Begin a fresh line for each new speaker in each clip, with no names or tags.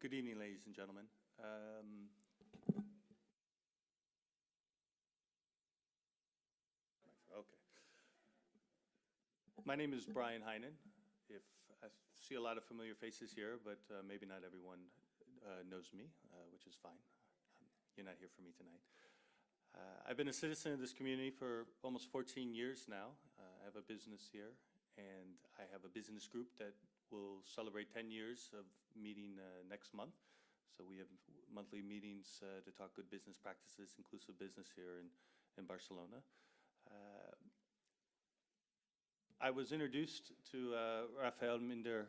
Good evening, ladies and gentlemen. Okay. My name is Brian Heinen. I see a lot of familiar faces here, but maybe not everyone knows me, which is fine. You're not here for me tonight. I've been a citizen of this community for almost 14 years now. I have a business here, and I have a business group that will celebrate 10 years of meeting next month. So we have monthly meetings to talk good business practices, inclusive business here in Barcelona. I was introduced to Raphael Minder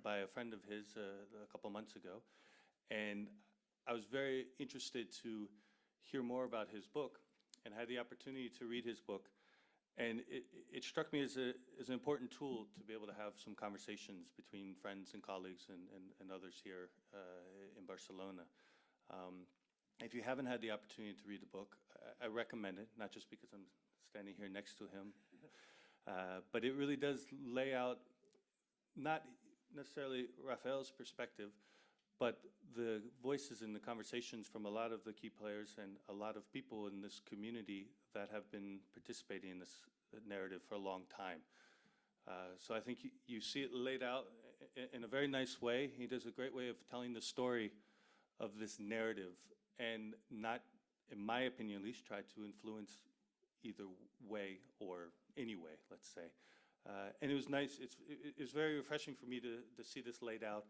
by a friend of his a couple months ago, and I was very interested to hear more about his book and had the opportunity to read his book. And it struck me as an important tool to be able to have some conversations between friends and colleagues and others here in Barcelona. If you haven't had the opportunity to read the book, I recommend it, not just because I'm standing here next to him, but it really does lay out not necessarily Raphael's perspective, but the voices and the conversations from a lot of the key players and a lot of people in this community that have been participating in this narrative for a long time. So I think you see it laid out in a very nice way. He does a great way of telling the story of this narrative and not, in my opinion at least, try to influence either way or any way, let's say. And it was nice. It's very refreshing for me to see this laid out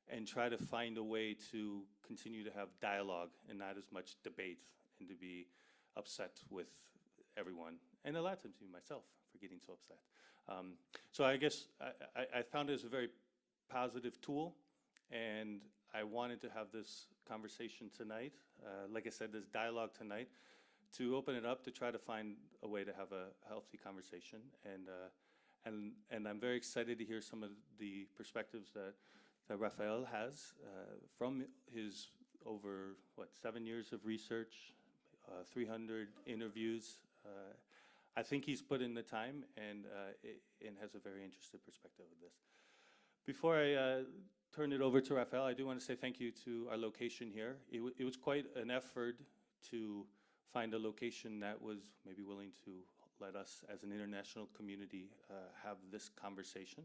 and try to find a way to continue to have dialogue and not as much debate and to be upset with everyone. And a lot of times even myself for getting so upset. So I guess I found it as a very positive tool, and I wanted to have this conversation tonight. Like I said, this dialogue tonight, to open it up, to try to find a way to have a healthy conversation. And I'm very excited to hear some of the perspectives that Raphael has from his over, 7 years of research, 300 interviews. I think he's put in the time and has a very interesting perspective of this. Before I turn it over to Raphael, I do want to say thank you to our location here. It was quite an effort to find a location that was maybe willing to let us as an international community have this conversation.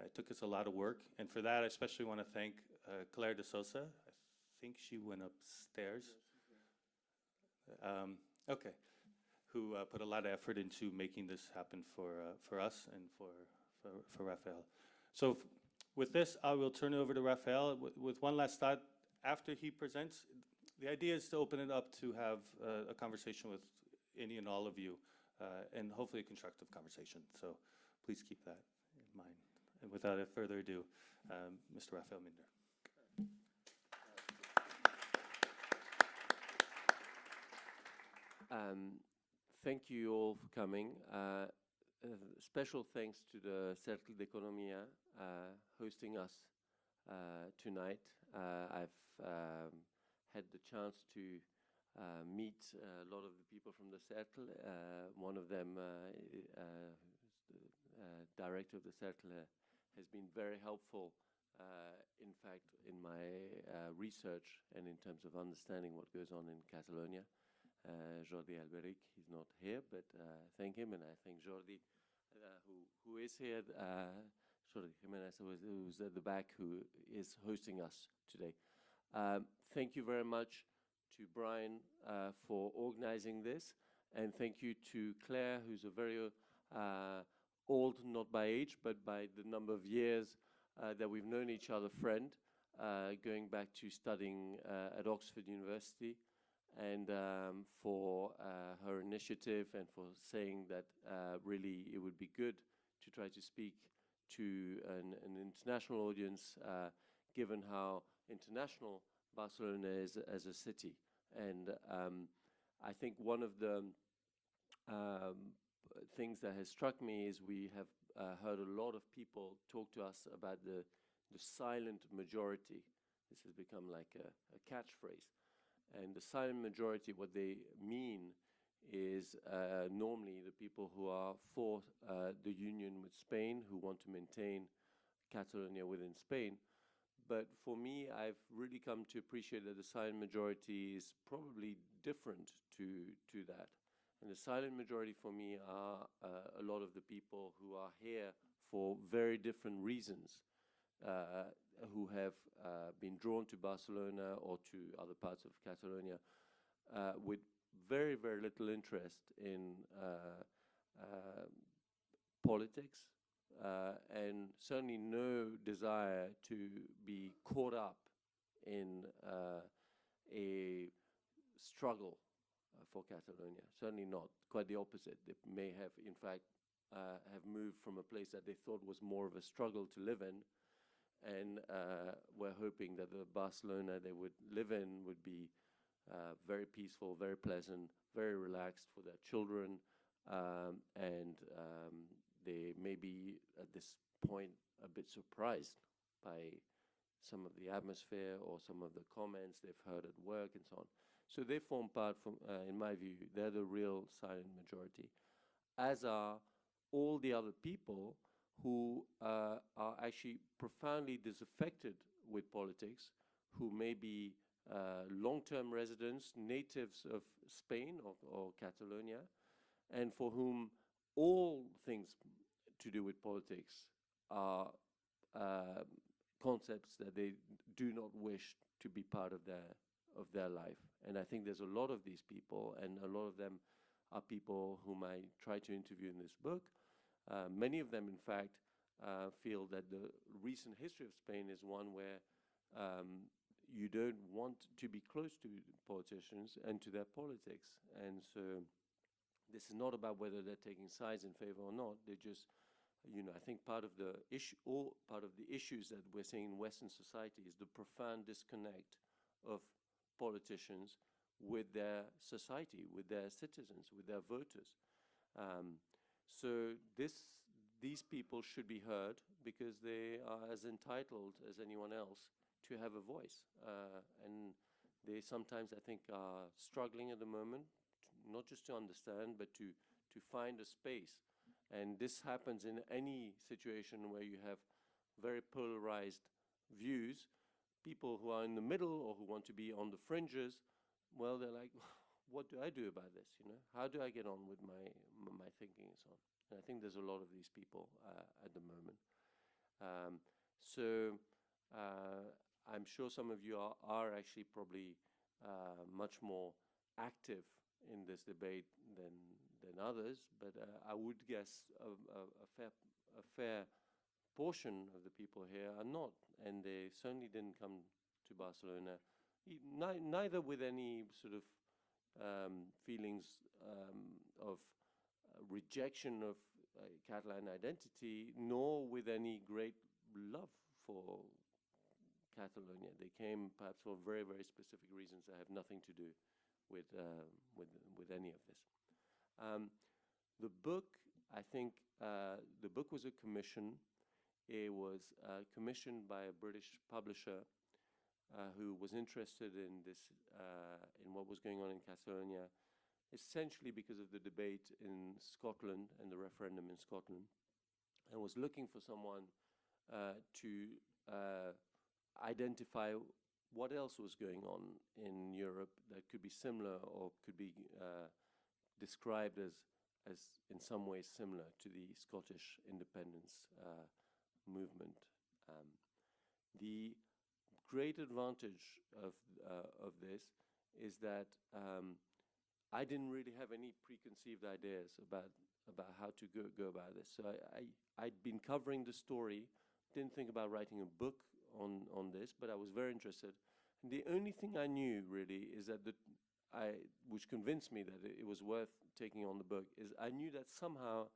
It took us a lot of work, and for that I especially want to thank Claire de Sosa. I think she went upstairs. Okay, who put a lot of effort into making this happen for us and for Raphael. So with this, I will turn it over to Raphael with one last thought. After he presents, the idea is to open it up to have a conversation with any and all of you, and hopefully a constructive conversation. So please keep that in mind. And without further ado, Mr. Raphael Minder.
Thank you all for coming. Special thanks to the Cercle d'Economia hosting us tonight. I've had the chance to meet a lot of the people from the Cercle. One of them, director of the Cercle, has been very helpful, in fact, in my research and in terms of understanding what goes on in Catalonia. Jordi Alberic, he's not here, but thank him, and I thank Jordi, who is here, Jordi Jimenez, who's at the back, who is hosting us today. Thank you very much to Brian for organizing this, and thank you to Claire, who's a very old, not by age, but by the number of years that we've known each other, friend, going back to studying at Oxford University, and for her initiative and for saying that really it would be good to try to speak to an international audience, given how international Barcelona is as a city. And I think one of the things that has struck me is we have heard a lot of people talk to us about the silent majority. This has become like a catchphrase. And the silent majority, what they mean is normally the people who are for the union with Spain, who want to maintain Catalonia within Spain. but for me, I've really come to appreciate that the silent majority is probably different to that. And the silent majority for me are a lot of the people who are here for very different reasons, who have been drawn to Barcelona or to other parts of Catalonia with very, very little interest in politics, and certainly no desire to be caught up in a struggle for Catalonia. Certainly not. Quite the opposite. They may have, in fact, have moved from a place that they thought was more of a struggle to live in, and were hoping that the Barcelona they would live in would be very peaceful, very pleasant, very relaxed for their children, and they may be at this point a bit surprised by some of the atmosphere or some of the comments they've heard at work and so on. So they form part, from, in my view, they're the real silent majority, as are all the other people who are actually profoundly disaffected with politics, who may be long-term residents, natives of Spain or Catalonia, and for whom all things to do with politics are concepts that they do not wish to be part of their life. And I think there's a lot of these people, and a lot of them are people whom I try to interview in this book. Many of them, in fact, feel that the recent history of Spain is one where you don't want to be close to politicians and to their politics. And so this is not about whether they're taking sides in favor or not. They just, I think part of the issue, or part of the issues that we're seeing in Western society is the profound disconnect of politicians with their society, with their citizens, with their voters. So these people should be heard because they are as entitled as anyone else to have a voice. And they sometimes, I think, are struggling at the moment, not just to understand, but to find a space. And this happens in any situation where you have very polarized views. People who are in the middle or who want to be on the fringes, well, they're like, what do I do about this? How do I get on with my thinking and so on? And I think there's a lot of these people at the moment. So I'm sure some of you are actually probably much more active in this debate than others, but I would guess a fair portion of the people here are not, and they certainly didn't come to Barcelona, neither with any sort of feelings of rejection of Catalan identity, nor with any great love for Catalonia. They came perhaps for very, very specific reasons that have nothing to do with any of this. The book, I think, the book was a commission. It was commissioned by a British publisher who was interested in this, in what was going on in Catalonia, essentially because of the debate in Scotland and the referendum in Scotland, and was looking for someone to identify what else was going on in Europe that could be similar or could be described as in some ways similar to the Scottish independence movement. The great advantage of this is that I didn't really have any preconceived ideas about how to go about this. So I'd been covering the story, didn't think about writing a book on this, but I was very interested. And the only thing I knew really is that which convinced me that it was worth taking on the book, is I knew that somehow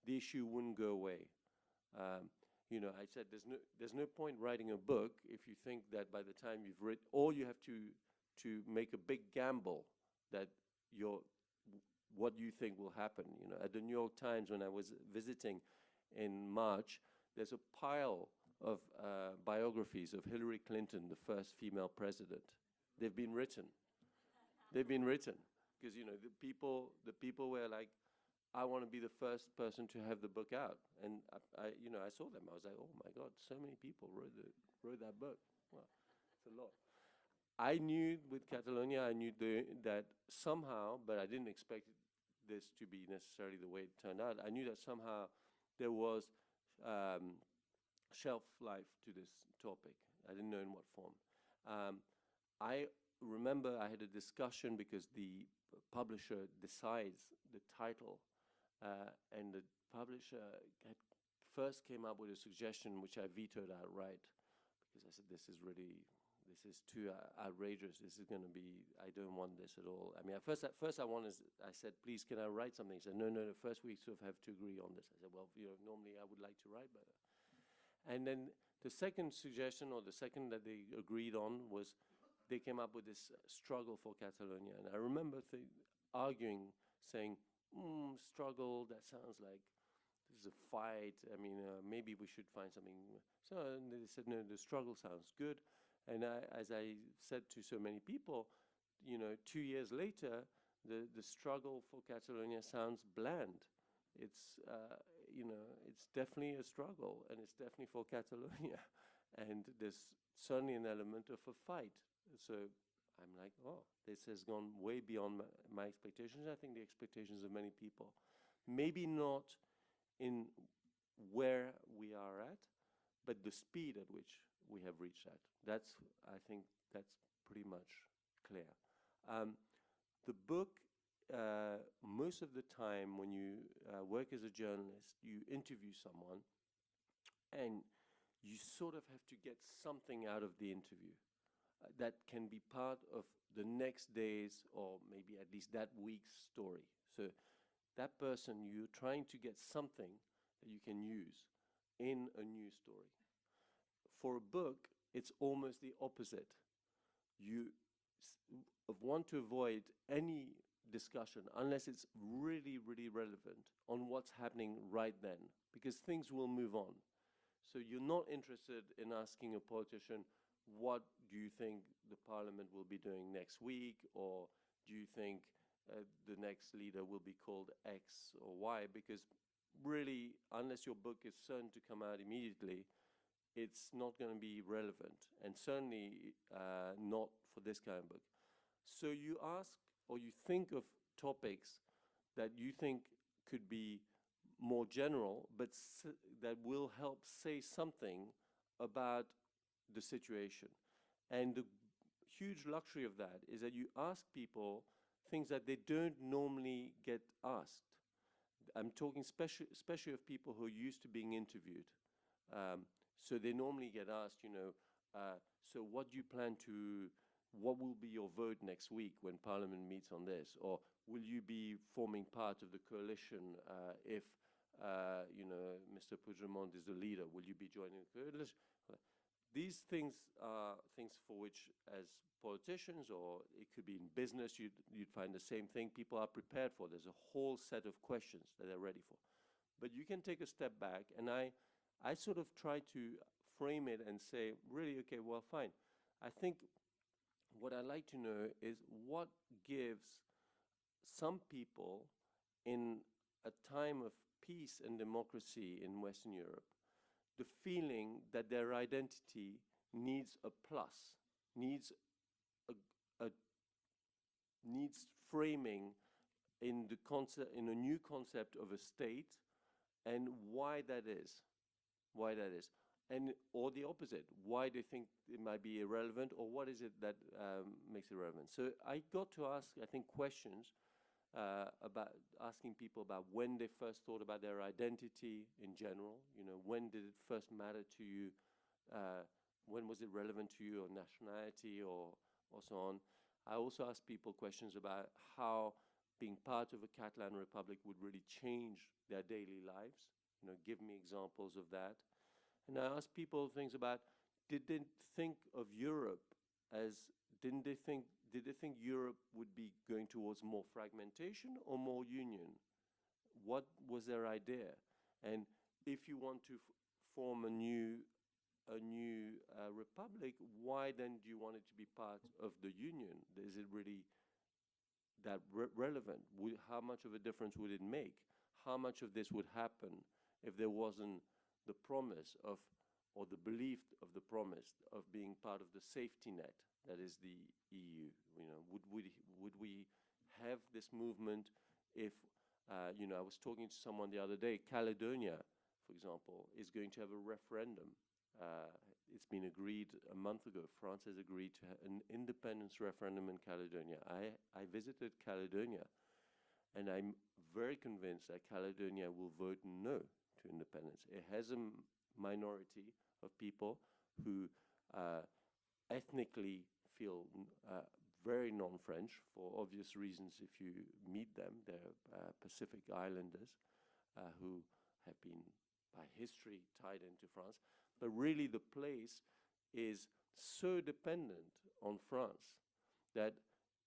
the issue wouldn't go away. I said there's no point writing a book if you think that by the time you've written, or you have to make a big gamble that what you think will happen. At the New York Times, when I was visiting in March, there's a pile of biographies of Hillary Clinton, the first female president. They've been written. Because the people were like, I want to be the first person to have the book out, and I saw them. I was like, oh my God, so many people wrote that book. Well, it's a lot. I knew with Catalonia, I knew that somehow, but I didn't expect this to be necessarily the way it turned out. I knew that somehow there was shelf life to this topic. I didn't know in what form. I remember I had a discussion because the publisher decides the title, and the publisher had first came up with a suggestion which I vetoed outright because I said, this is too outrageous. This is going to be, I don't want this at all. I mean, at first I said, please, can I write something? He said, no, first we sort of have to agree on this. I said, well, normally I would like to write better. And then the second suggestion, or the second that they agreed on, was they came up with this struggle for Catalonia. And I remember arguing, saying, struggle, that sounds like this is a fight. I mean, maybe we should find something. So they said, no, the struggle sounds good. And as I said to so many people, 2 years later, the struggle for Catalonia sounds bland. It's, it's definitely a struggle, and it's definitely for Catalonia. And there's certainly an element of a fight. So I'm like, oh, this has gone way beyond my expectations. I think the expectations of many people. Maybe not in where we are at, but the speed at which we have reached that. I think that's pretty much clear. The book, most of the time when you work as a journalist, you interview someone and you sort of have to get something out of the interview that can be part of the next day's, or maybe at least that week's story. So that person, you're trying to get something that you can use in a new story. For a book, it's almost the opposite. You want to avoid any discussion unless it's really, really relevant on what's happening right then, because things will move on. So you're not interested in asking a politician, what do you think the parliament will be doing next week, or do you think the next leader will be called X or Y, because really, unless your book is certain to come out immediately, it's not going to be relevant, and certainly not for this kind of book. So you ask, or you think of topics that you think could be more general, but that will help say something about the situation. And the huge luxury of that is that you ask people things that they don't normally get asked. I'm talking especially of people who are used to being interviewed. So they normally get asked, so what do you plan to, what will be your vote next week when Parliament meets on this? Or will you be forming part of the coalition if, Mr. Puigdemont is the leader? Will you be joining the coalition? These things are things for which, as politicians, or it could be in business, you'd find the same thing. People are prepared for. There's a whole set of questions that they're ready for. But you can take a step back, and I sort of try to frame it and say, really, okay, well, fine. I think what I like to know is what gives some people in a time of peace and democracy in Western Europe the feeling that their identity needs a plus, needs needs framing in the concept, in a new concept of a state, and why that is, and or the opposite, why they think it might be irrelevant, or what is it that makes it relevant. So I got to ask, I think, questions about asking people about when they first thought about their identity in general. When did it first matter to you? When was it relevant to you, or nationality, or so on. I also asked people questions about how being part of a Catalan Republic would really change their daily lives. Give me examples of that. And I asked people things about, did they think of Europe as, did they think Europe would be going towards more fragmentation or more union? What was their idea? And if you want to form a new republic, why then do you want it to be part of the union? Is it really that relevant? How much of a difference would it make? How much of this would happen if there wasn't the promise of or the belief of the promise of being part of the safety net that is the EU. You know, would we have this movement if, you know, I was talking to someone the other day, Caledonia, for example, is going to have a referendum. It's been agreed a month ago. France has agreed to have an independence referendum in Caledonia. I visited Caledonia, and I'm very convinced that Caledonia will vote no to independence. It has a minority of people who ethnically feel very non-French for obvious reasons. If you meet them, they're Pacific Islanders who have been by history tied into France. But really the place is so dependent on France that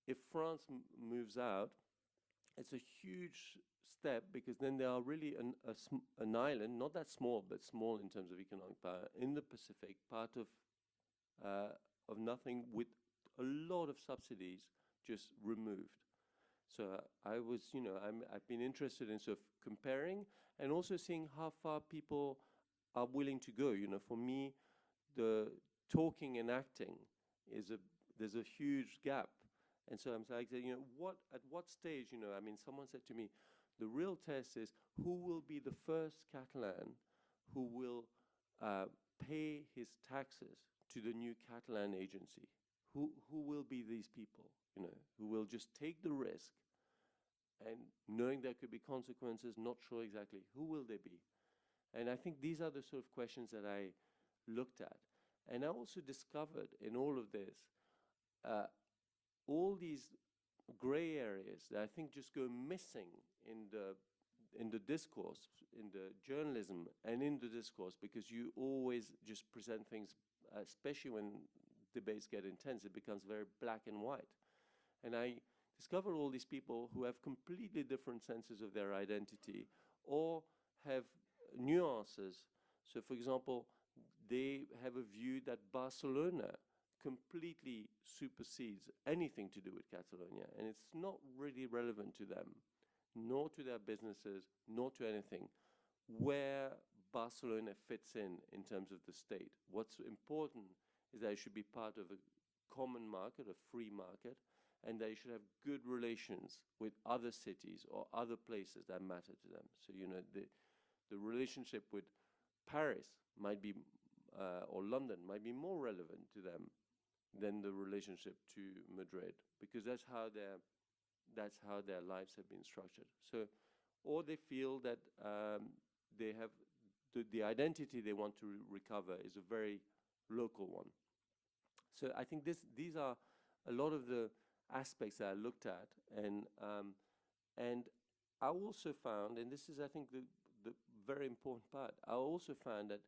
if France moves out, it's a huge step, because then there are really an island, not that small, but small in terms of economic power, in the Pacific, part of nothing, with a lot of subsidies just removed. So I was, you know, I've been interested in sort of comparing and also seeing how far people are willing to go. You know, for me, the talking and acting there's a huge gap. And so I'm like, you know, at what stage, you know, I mean, someone said to me, the real test is who will be the first Catalan who will pay his taxes to the new Catalan agency? Who will be these people, you know, who will just take the risk and knowing there could be consequences, not sure exactly, who will they be? And I think these are the sort of questions that I looked at. And I also discovered in all of this, all these gray areas that I think just go missing in the discourse, in the journalism and in the discourse, because you always just present things, especially when debates get intense, it becomes very black and white. And I discovered all these people who have completely different senses of their identity or have nuances. So for example, they have a view that Barcelona completely supersedes anything to do with Catalonia, and it's not really relevant to them, nor to their businesses, nor to anything, where Barcelona fits in terms of the state. What's important is that it should be part of a common market, a free market, and they should have good relations with other cities or other places that matter to them. So, you know, the relationship with Paris might be, or London might be more relevant to them than the relationship to Madrid, because that's how their lives have been structured. So, or they feel that they have the identity they want to recover is a very local one. So I think these are a lot of the aspects that I looked at, and I also found, and this is I think the very important part, I also found that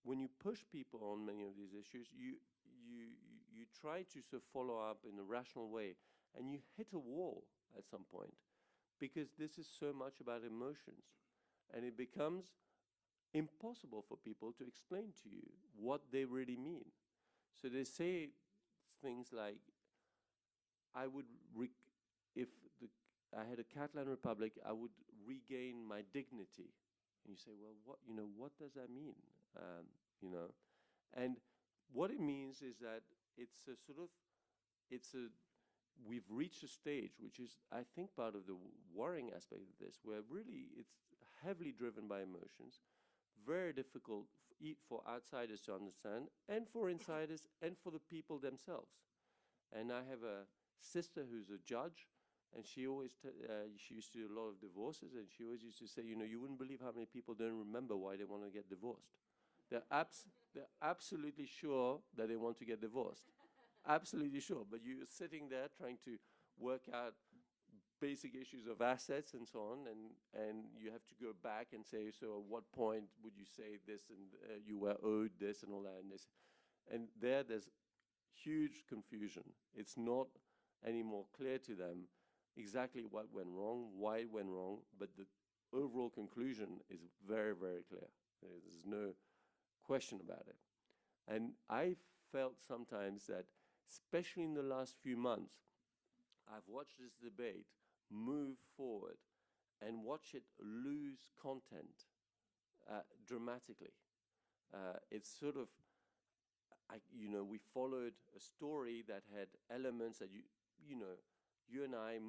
when you push people on many of these issues, you try to sort of follow up in a rational way, and you hit a wall at some point, because this is so much about emotions, and it becomes impossible for people to explain to you what they really mean. So they say things like, if I had a Catalan Republic, I would regain my dignity. And you say, well, what does that mean? And what it means is that we've reached a stage, which is, I think, part of the worrying aspect of this, where really it's heavily driven by emotions, very difficult for outsiders to understand, and for insiders, and for the people themselves. And I have a sister who's a judge, and she always she used to do a lot of divorces, and she always used to say, you know, you wouldn't believe how many people don't remember why they want to get divorced. They're absolutely sure that they want to get divorced. Absolutely sure. But you're sitting there trying to work out basic issues of assets and so on, and you have to go back and say, so at what point would you say this, and you were owed this and all that, and this. And there's huge confusion. It's not any more clear to them exactly what went wrong, why it went wrong, but the overall conclusion is very, very clear. There's no question about it. And I felt sometimes that, especially in the last few months, I've watched this debate move forward and watch it lose content dramatically. it's sort of, we followed a story that had elements that you and I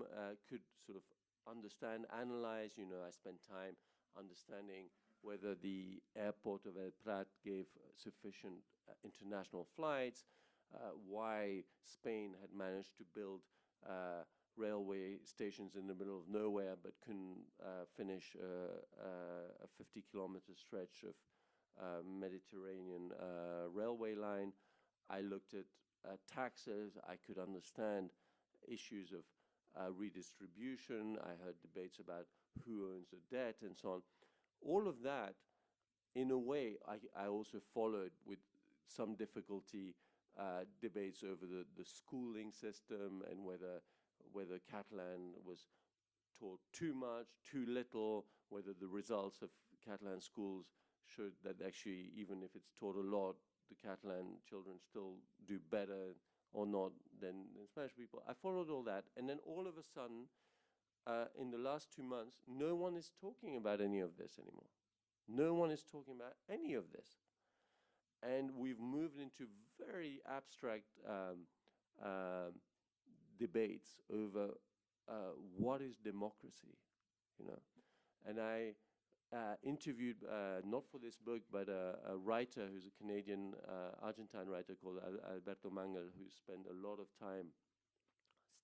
could sort of understand, analyze. I spent time understanding whether the airport of El Prat gave sufficient international flights, why Spain had managed to build railway stations in the middle of nowhere but couldn't finish a 50-kilometer stretch of Mediterranean railway line. I looked at taxes. I could understand issues of redistribution. I heard debates about who owns the debt and so on. All of that, in a way, I also followed with some difficulty debates over the schooling system and whether Catalan was taught too much, too little, whether the results of Catalan schools showed that actually, even if it's taught a lot, the Catalan children still do better or not than Spanish people. I followed all that, and then all of a sudden, in the last 2 months, no one is talking about any of this anymore. No one is talking about any of this. And we've moved into very abstract debates over what is democracy, And I interviewed, not for this book, but a writer who's a Canadian, Argentine writer called Alberto Mangel, who spent a lot of time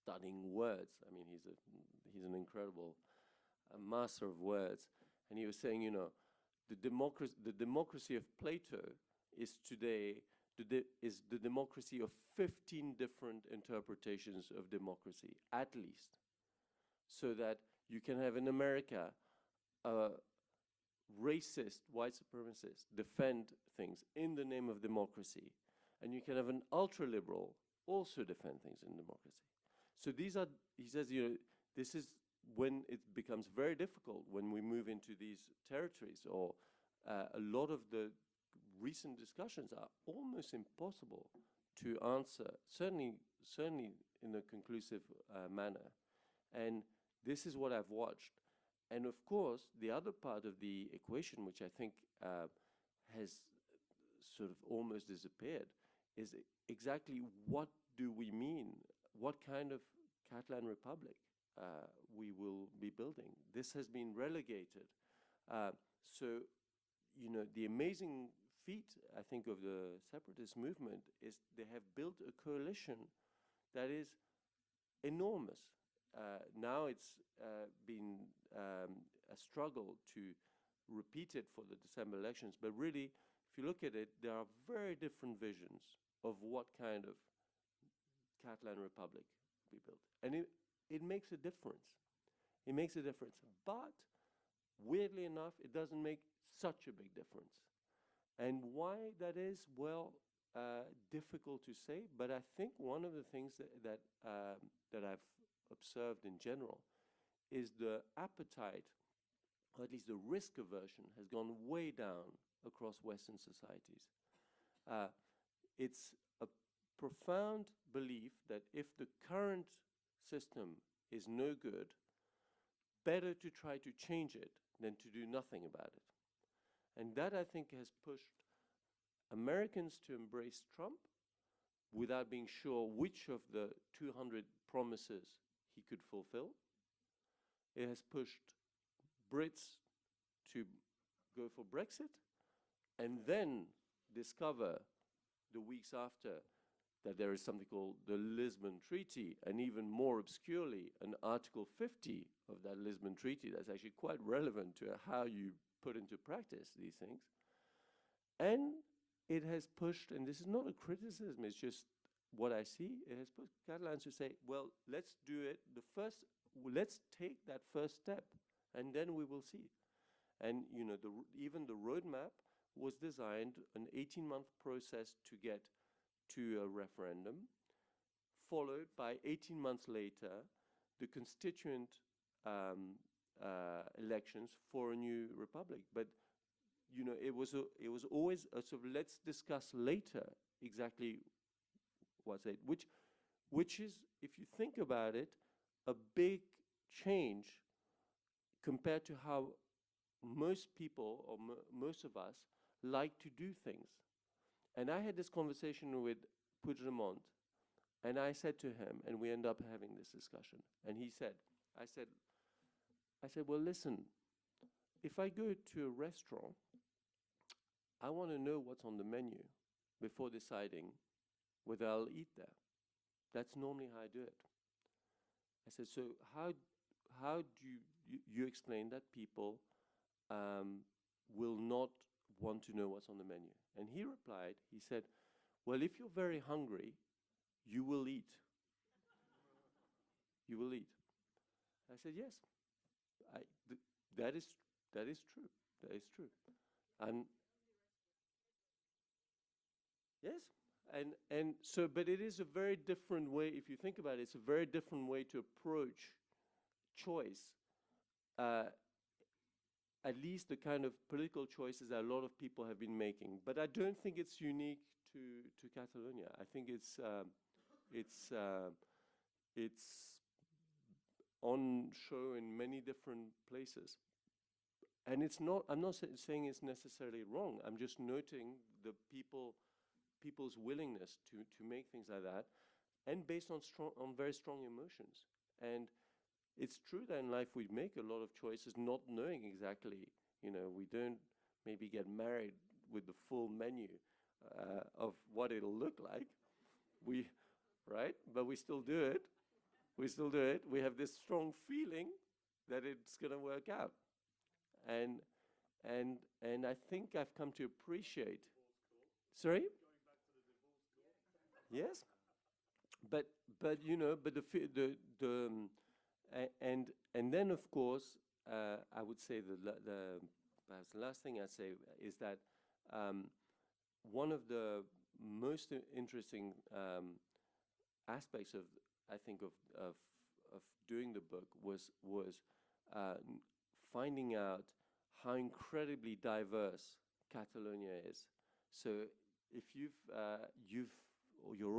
studying words. I mean, he's an incredible master of words. And he was saying, the democracy of Plato is today is the democracy of 15 different interpretations of democracy, at least. So that you can have in America racist, white supremacists defend things in the name of democracy. And you can have an ultra-liberal also defend things in democracy. So these are, he says, this is when it becomes very difficult when we move into these territories, or a lot of the recent discussions are almost impossible to answer, certainly in a conclusive manner. And this is what I've watched. And of course, the other part of the equation, which I think has sort of almost disappeared, is exactly what do we mean? What kind of Catalan Republic we will be building? This has been relegated. So, the amazing feat, I think, of the separatist movement is they have built a coalition that is enormous. Now it's been a struggle to repeat it for the December elections, but really, if you look at it, there are very different visions of what kind of Catalan Republic we built. And it makes a difference. It makes a difference. But, weirdly enough, it doesn't make such a big difference. And why that is, well, difficult to say, but I think one of the things that I've observed in general is the appetite, or at least the risk aversion, has gone way down across Western societies. It's a profound belief that if the current system is no good, better to try to change it than to do nothing about it. And that, I think, has pushed Americans to embrace Trump without being sure which of the 200 promises he could fulfill. It has pushed Brits to go for Brexit and then discover the weeks after that there is something called the Lisbon Treaty, and even more obscurely, an Article 50 of that Lisbon Treaty that's actually quite relevant to how you put into practice these things. And it has pushed, and this is not a criticism, it's just what I see, it has pushed Catalans to say, well, let's do it, let's take that first step, and then we will see. And even the roadmap was designed, an 18-month process to get to a referendum, followed by 18 months later, the constituent elections for a new republic. But it was always a sort of let's discuss later exactly what's it, which is, if you think about it, a big change compared to how most people or most of us like to do things. And I had this conversation with Puigdemont, and I said to him, and we end up having this discussion, and he said, I said, well, listen, if I go to a restaurant, I want to know what's on the menu before deciding whether I'll eat there. That's normally how I do it. I said, so how do you explain that people will not want to know what's on the menu? And he replied, he said, well, if you're very hungry, you will eat. You will eat. I said, yes, that is true. That is true. And yes, and so, but it is a very different way, if you think about it, it's a very different way to approach choice, at least the kind of political choices that a lot of people have been making. But I don't think it's unique to Catalonia. I think it's on show in many different places. And it's not, I'm not saying it's necessarily wrong. I'm just noting the people's willingness to make things like that, and based on very strong emotions. And it's true that in life we make a lot of choices not knowing exactly, we don't maybe get married with the full menu of what it'll look like. Right? But we still do it. We have this strong feeling that it's going to work out. And I think I've come to appreciate. Sorry? Yes, but and then of course I would say perhaps the last thing I say is that one of the most interesting aspects of doing the book was finding out how incredibly diverse Catalonia is. So if you're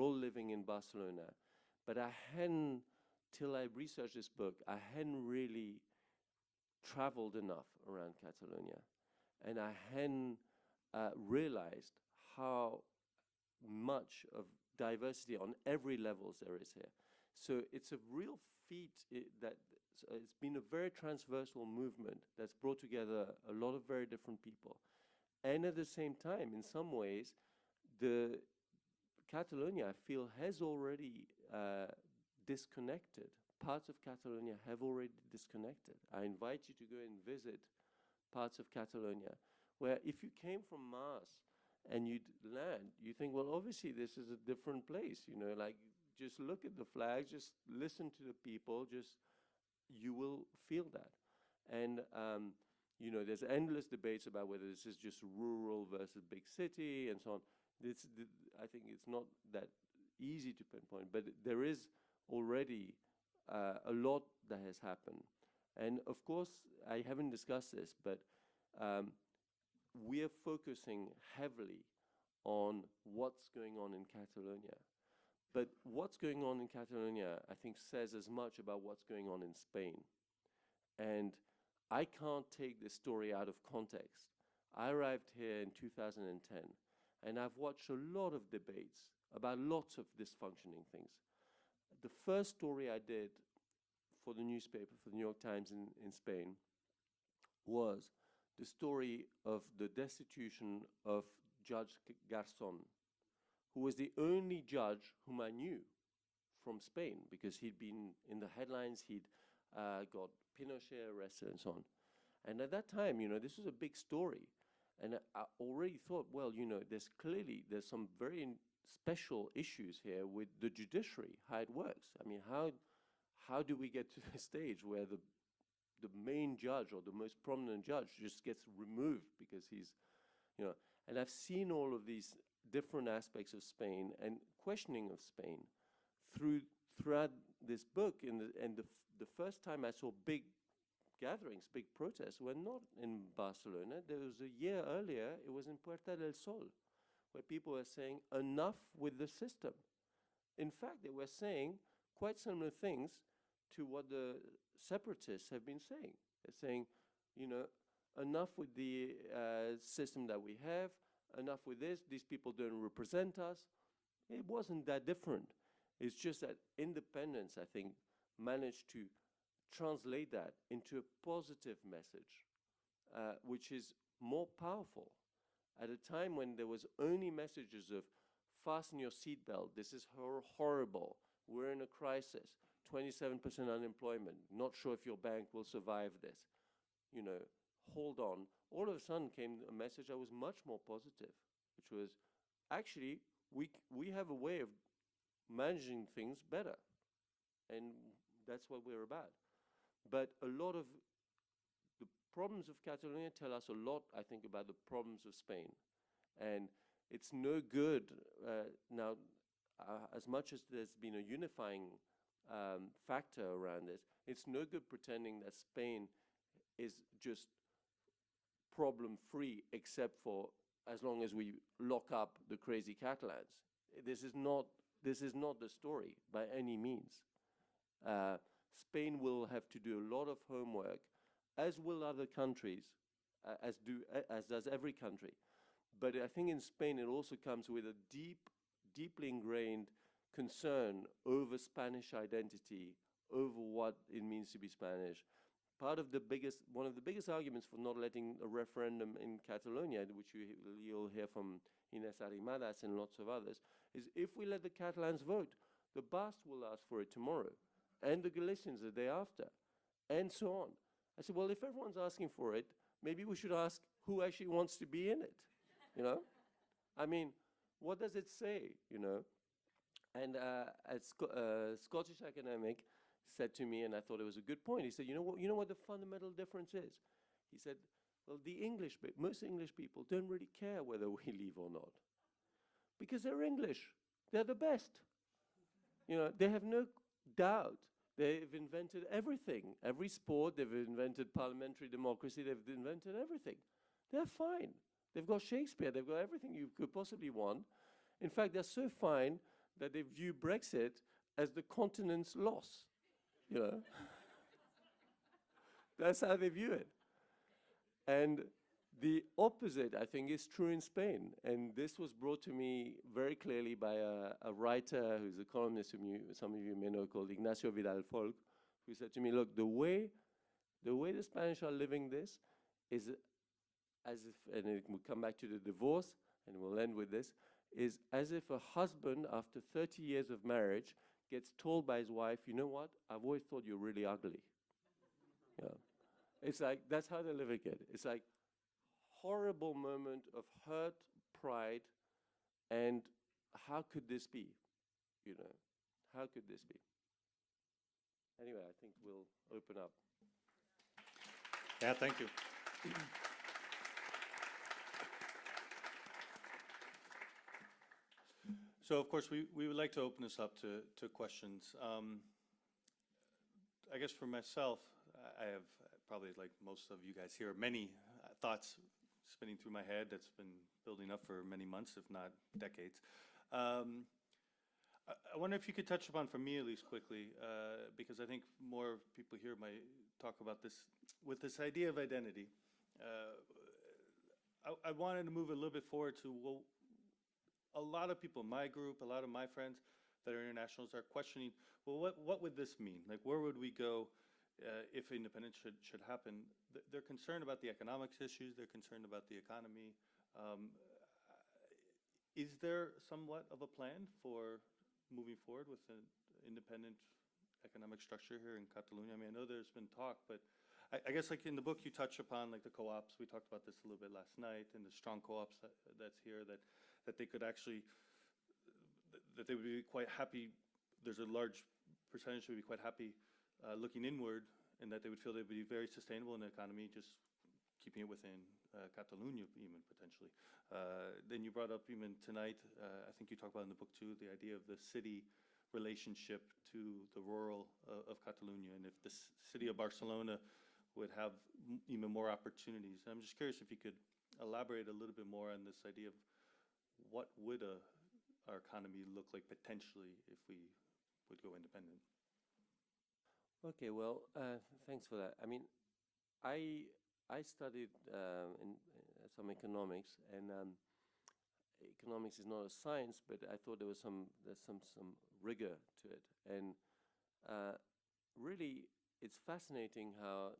all living in Barcelona, but I hadn't, till I researched this book, I hadn't really traveled enough around Catalonia, and I hadn't realized how much of diversity on every levels there is here. So it's a real feat that it's been a very transversal movement that's brought together a lot of very different people. And at the same time, in some ways, the Catalonia, I feel, has already disconnected. Parts of Catalonia have already disconnected. I invite you to go and visit parts of Catalonia, where if you came from Mars and you'd land, you think, well, obviously this is a different place, like just look at the flags, just listen to the people, you will feel that. And there's endless debates about whether this is just rural versus big city and so on. I think it's not that easy to pinpoint, but there is already a lot that has happened. And of course, I haven't discussed this, but we are focusing heavily on what's going on in Catalonia. But what's going on in Catalonia, I think, says as much about what's going on in Spain. And I can't take this story out of context. I arrived here in 2010, and I've watched a lot of debates about lots of dysfunctioning things. The first story I did for the newspaper, for the New York Times in Spain, was the story of the destitution of Judge Garzón, who was the only judge whom I knew from Spain, because he'd been in the headlines, he'd got Pinochet arrested and so on. And at that time, this was a big story. And I already thought, well, there's some very special issues here with the judiciary, how it works. I mean, how do we get to the stage where the main judge or the most prominent judge just gets removed because he's, and I've seen all of these different aspects of Spain and questioning of Spain throughout this book. And the first time I saw big gatherings, big protests, were not in Barcelona. There was a year earlier, it was in Puerta del Sol, where people were saying, enough with the system. In fact, they were saying quite similar things to what the separatists have been saying. They're saying, enough with the system that we have, enough with this, these people don't represent us. It wasn't that different. It's just that independence, I think, managed to translate that into a positive message, which is more powerful. At a time when there was only messages of fasten your seatbelt, this is horrible, we're in a crisis, 27% unemployment, not sure if your bank will survive this, you know, hold on. All of a sudden came a message that was much more positive, which was, actually, we have a way of managing things better, and that's what we're about. But a lot of the problems of Catalonia tell us a lot, I think, about the problems of Spain. And it's no good now, as much as there's been a unifying factor around this, it's no good pretending that Spain is just problem-free, except for as long as we lock up the crazy Catalans. This is not the story by any means. Spain will have to do a lot of homework, as will other countries, as does every country. But I think in Spain it also comes with a deeply ingrained concern over Spanish identity, over what it means to be Spanish. One of the biggest arguments for not letting a referendum in Catalonia, which you'll hear from Inés Arrimadas and lots of others, is if we let the Catalans vote, the Basques will ask for it tomorrow, and the Galicians the day after, and so on. I said, well, if everyone's asking for it, maybe we should ask who actually wants to be in it, you know? I mean, what does it say, you know? And a Scottish academic said to me, and I thought it was a good point, he said, you know what the fundamental difference is? He said, well, most English people don't really care whether we leave or not, because they're English. They're the best. You know, they have no doubt. They've invented everything. Every sport, they've invented parliamentary democracy, they've invented everything. They're fine. They've got Shakespeare, they've got everything you could possibly want. In fact, they're so fine that they view Brexit as the continent's loss, you know? That's how they view it. And the opposite, I think, is true in Spain. And this was brought to me very clearly by a writer who's a columnist whom some of you may know, called Ignacio Vidal Folk, who said to me, look, the way the Spanish are living this is as if, and it will come back to the divorce, and we'll end with this, is as if a husband, after 30 years of marriage, gets told by his wife, you know what, I've always thought you're really ugly. Yeah. It's like, that's how they're living it. It's like horrible moment of hurt, pride, and how could this be? You know, how could this be? Anyway, I think we'll open up.
Yeah, thank you. So, of course, we would like to open this up to questions. I guess for myself, I have probably, like most of you guys here, many thoughts spinning through my head that's been building up for many months, if not decades. I wonder if you could touch upon, for me at least quickly, because I think more people here might talk about this, with this idea of identity. I wanted to move a little bit forward to, well, a lot of people in my group, a lot of my friends that are internationals are questioning, well, what would this mean? Like, where would we go if independence should happen? They're concerned about the economics issues. They're concerned about the economy. Is there somewhat of a plan for moving forward with an independent economic structure here in Catalonia? I mean, I know there's been talk, but I guess, like in the book, you touch upon like the co-ops. We talked about this a little bit last night, and the strong co-ops that's here, that they could actually, that they would be quite happy. There's a large percentage who would be quite happy looking inward, and that they would feel they would be very sustainable in the economy, just keeping it within Catalonia even potentially. Then you brought up even tonight, I think you talked about in the book too, the idea of the city relationship to the rural of Catalonia, and if the city of Barcelona would have even more opportunities. I'm just curious if you could elaborate a little bit more on this idea of what would our economy look like potentially if we would go independent.
Okay, well, thanks for that. I mean, I I studied in some economics, and economics is not a science, but I thought there's some rigor to it, and really, it's fascinating how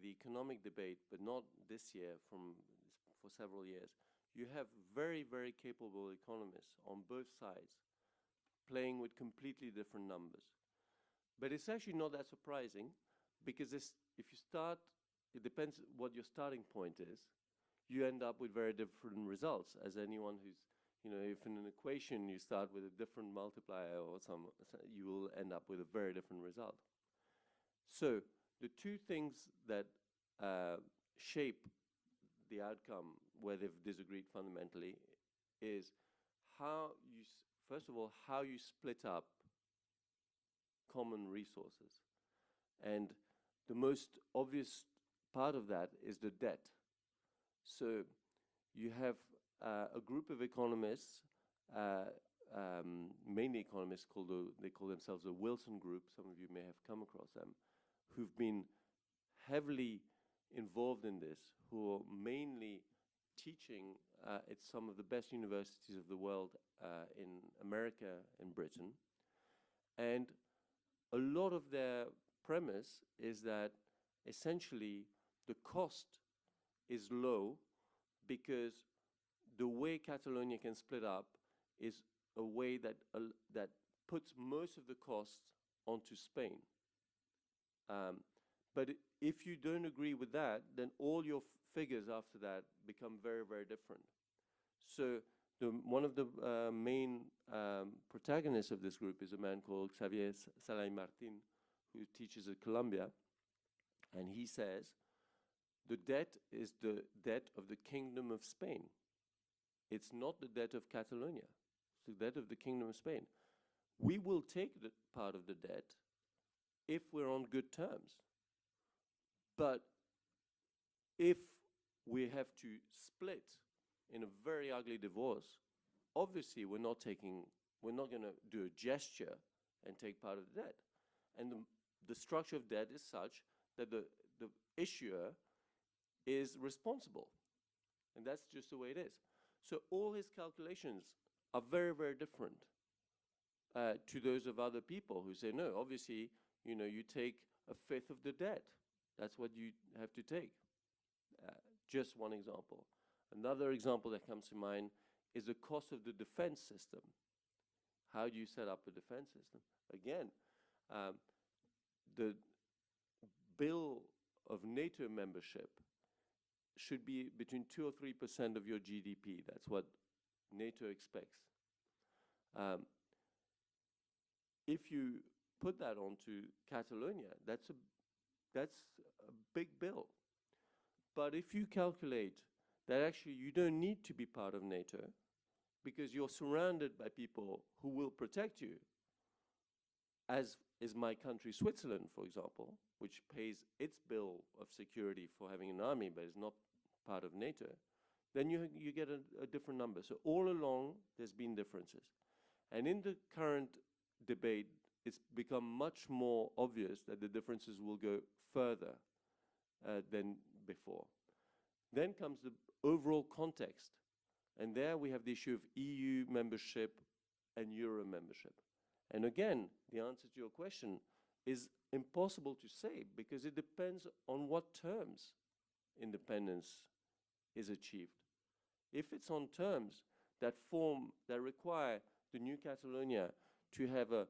the economic debate, but not this year, for several years, you have very, very capable economists on both sides playing with completely different numbers. But it's actually not that surprising, because if you start, it depends what your starting point is, you end up with very different results. As anyone who's, if in an equation you start with a different multiplier or you will end up with a very different result. So the two things that shape the outcome where they've disagreed fundamentally is first of all, how you split up common resources. And the most obvious part of that is the debt. So you have a group of economists, mainly economists, they call themselves the Wilson Group. Some of you may have come across them, who've been heavily involved in this, who are mainly teaching at some of the best universities of the world in America and Britain. And a lot of their premise is that essentially the cost is low, because the way Catalonia can split up is a way that puts most of the costs onto Spain. But if you don't agree with that, then all your figures after that become very, very different. So one of the main protagonists of this group is a man called Xavier Salai Martin, who teaches at Columbia, and he says, the debt is the debt of the Kingdom of Spain. It's not the debt of Catalonia. It's the debt of the Kingdom of Spain. We will take the part of the debt if we're on good terms. But if we have to split in a very ugly divorce, obviously we're not going to do a gesture and take part of the debt. And the structure of debt is such that the issuer is responsible. And that's just the way it is. So all his calculations are very, very different to those of other people who say, no, obviously, you take a fifth of the debt. That's what you have to take. Just one example. Another example that comes to mind is the cost of the defense system. How do you set up a defense system? Again, the bill of NATO membership should be between 2 or 3% of your GDP. That's what NATO expects. If you put that onto Catalonia, that's a big bill. But if you calculate that actually you don't need to be part of NATO because you're surrounded by people who will protect you, as is my country, Switzerland, for example, which pays its bill of security for having an army but is not part of NATO, then you get a different number. So all along, there's been differences. And in the current debate, it's become much more obvious that the differences will go further than before. Then comes the overall context. And there we have the issue of EU membership and Euro membership. And again, the answer to your question is impossible to say, because it depends on what terms independence is achieved. If it's on terms that require the new Catalonia to have a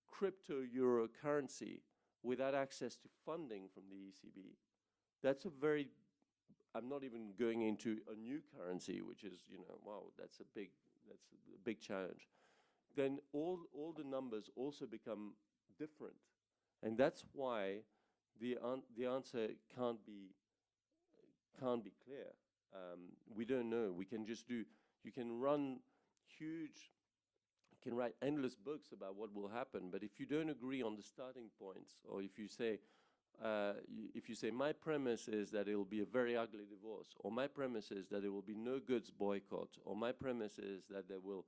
crypto-euro currency without access to funding from the ECB, that's a very, I'm not even going into a new currency, which is, wow, that's a big challenge. Then all the numbers also become different. And that's why the answer can't be clear. We don't know. We can just you can write endless books about what will happen, but if you don't agree on the starting points, or if you say my premise is that it will be a very ugly divorce, or my premise is that there will be no goods boycott, or my premise is that there will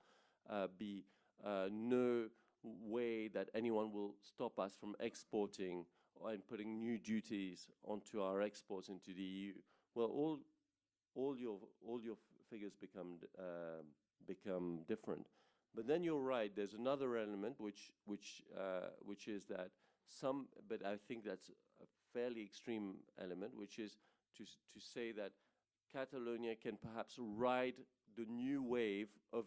be no way that anyone will stop us from exporting and putting new duties onto our exports into the EU, well, all your figures become different. But then you're right. There's another element which is that but I think that's a fairly extreme element, which is to say that Catalonia can perhaps ride the new wave of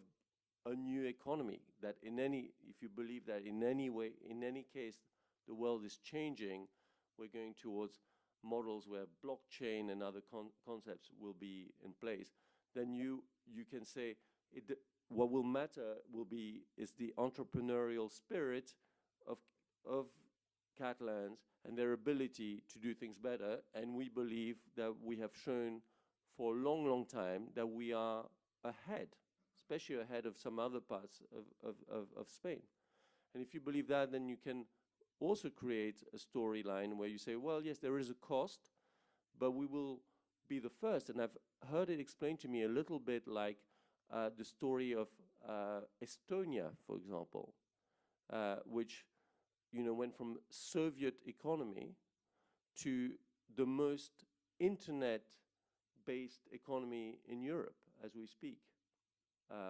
a new economy. That if you believe that in any case, the world is changing, we're going towards models where blockchain and other concepts will be in place. Then you can say what will matter is the entrepreneurial spirit of Catalans and their ability to do things better. And we believe that we have shown for a long, long time that we are ahead, especially ahead of some other parts of Spain. And if you believe that, then you can also create a storyline where you say, well, yes, there is a cost, but we will be the first. And I've heard it explained to me a little bit like the story of Estonia, for example, which went from Soviet economy to the most internet-based economy in Europe as we speak,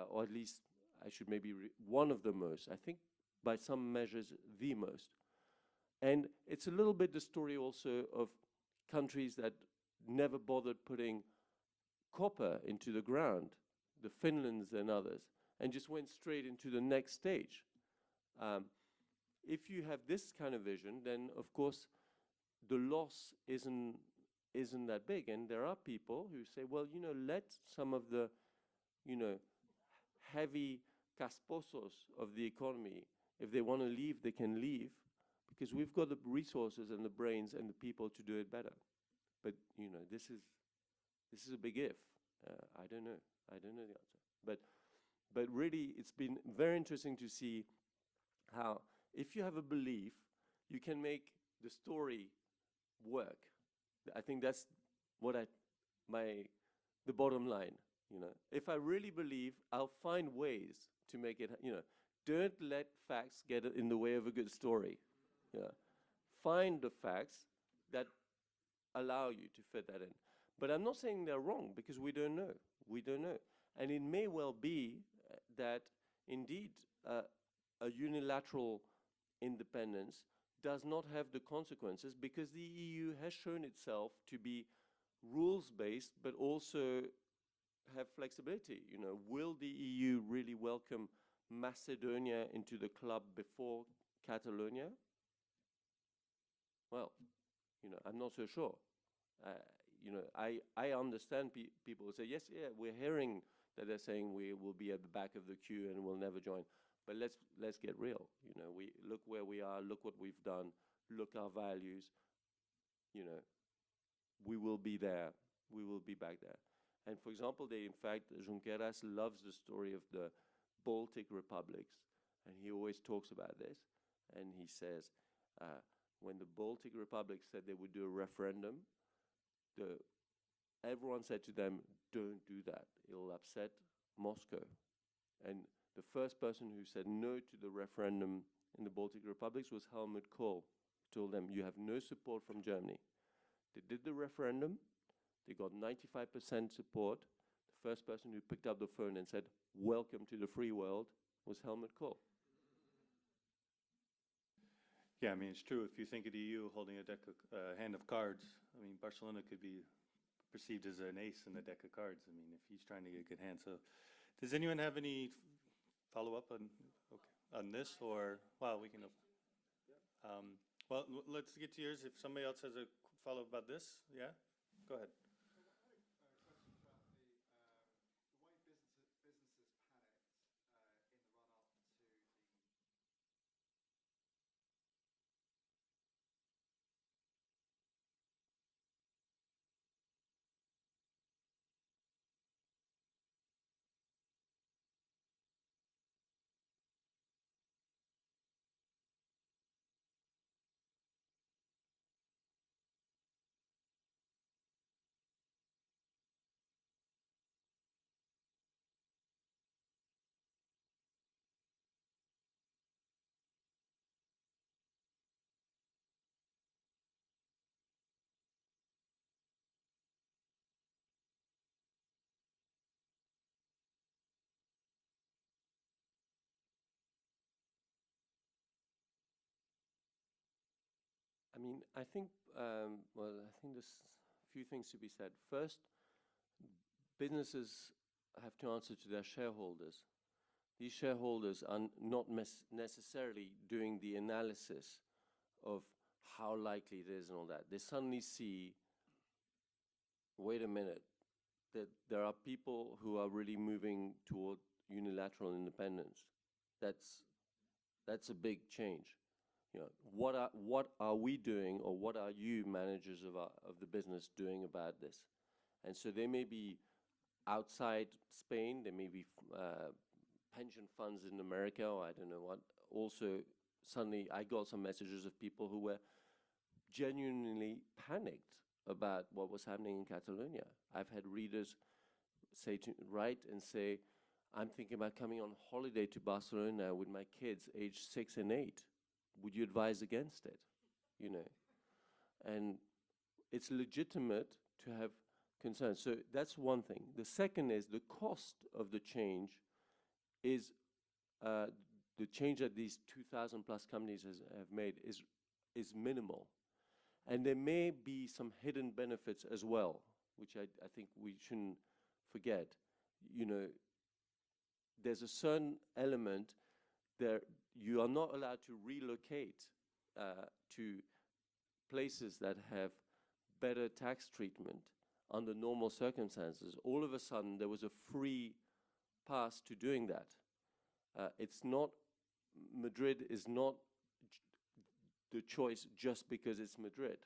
or at least I should maybe one of the most. I think by some measures the most. And it's a little bit the story also of countries that never bothered putting copper into the ground, the Finlands and others, and just went straight into the next stage. If you have this kind of vision, then of course the loss isn't that big. And there are people who say, well, let some of the, heavy casposos of the economy, if they want to leave, they can leave, because we've got the resources and the brains and the people to do it better. But this is a big if. I don't know the answer. But really, it's been very interesting to see how, if you have a belief, you can make the story work. I think that's the bottom line. If I really believe, I'll find ways to make it. Don't let facts get in the way of a good story. Find the facts that allow you to fit that in. But I'm not saying they're wrong, because we don't know. We don't know. And it may well be that indeed a unilateral independence does not have the consequences, because the EU has shown itself to be rules-based, but also have flexibility. Will the EU really welcome Macedonia into the club before Catalonia? Well, I'm not so sure. I understand people say, yes, yeah, we're hearing that they're saying we will be at the back of the queue and we'll never join. But let's get real. We look where we are, look what we've done, look our values. We will be there. We will be back there. And for example, in fact, Junqueras loves the story of the Baltic republics, and he always talks about this. And he says, when the Baltic republics said they would do a referendum, everyone said to them, don't do that. It'll upset Moscow. And the first person who said no to the referendum in the Baltic republics was Helmut Kohl. He told them, you have no support from Germany. They did the referendum. They got 95% support. The first person who picked up the phone and said, welcome to the free world, was Helmut Kohl.
Yeah, I mean, it's true. If you think of the EU holding a hand of cards, I mean, Barcelona could be perceived as an ace in the deck of cards. I mean, if he's trying to get a good hand. So does anyone have any follow-up on this? Or, well, we can... well, let's get to yours. If somebody else has a follow-up about this, yeah? Go ahead.
mean, I think, well, I think there's a few things to be said. First, businesses have to answer to their shareholders. These shareholders are not necessarily doing the analysis of how likely it is and all that. They suddenly see, wait a minute, that there are people who are really moving toward unilateral independence. That's a big change. You know, what are we doing, or what are you, managers of the business, doing about this? And so they may be outside Spain, there may be pension funds in America, or I don't know what. Also, suddenly I got some messages of people who were genuinely panicked about what was happening in Catalonia. I've had readers write and say, I'm thinking about coming on holiday to Barcelona with my kids aged 6 and 8. Would you advise against it? You know, and it's legitimate to have concerns. So that's one thing. The second is the cost of the change is the change that these 2,000 plus companies have made is minimal. And there may be some hidden benefits as well, which I think we shouldn't forget. You know, there's a certain element there. You are not allowed to relocate to places that have better tax treatment under normal circumstances. All of a sudden, there was a free pass to doing that. It's not, Madrid is not the choice just because it's Madrid.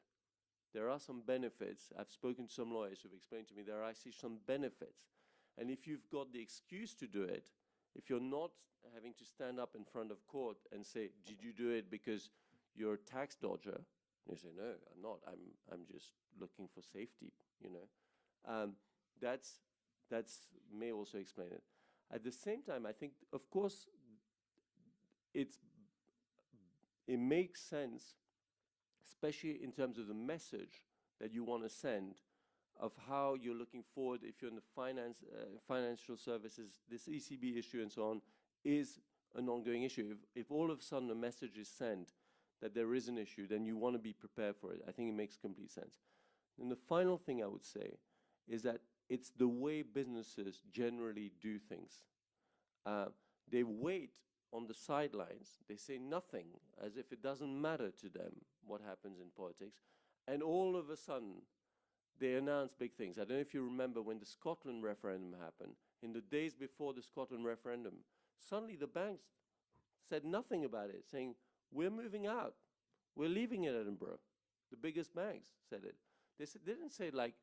There are some benefits. I've spoken to some lawyers who've explained to me there are actually some benefits. And if you've got the excuse to do it, if you're not having to stand up in front of court and say, did you do it because you're a tax dodger? And you say, no, I'm not. I'm just looking for safety, you know. That's may also explain it. At the same time, I think, of course, it makes sense, especially in terms of the message that you want to send, of how you're looking forward. If you're in the financial services, this ECB issue and so on is an ongoing issue. If all of a sudden a message is sent that there is an issue, then you want to be prepared for it. I think it makes complete sense. And the final thing I would say is that it's the way businesses generally do things. They wait on the sidelines. They say nothing, as if it doesn't matter to them what happens in politics. And all of a sudden, they announce big things. I don't know if you remember when the Scotland referendum happened. In the days before the Scotland referendum, suddenly the banks said nothing about it, saying, we're moving out. We're leaving in Edinburgh. The biggest banks said it. They didn't say it like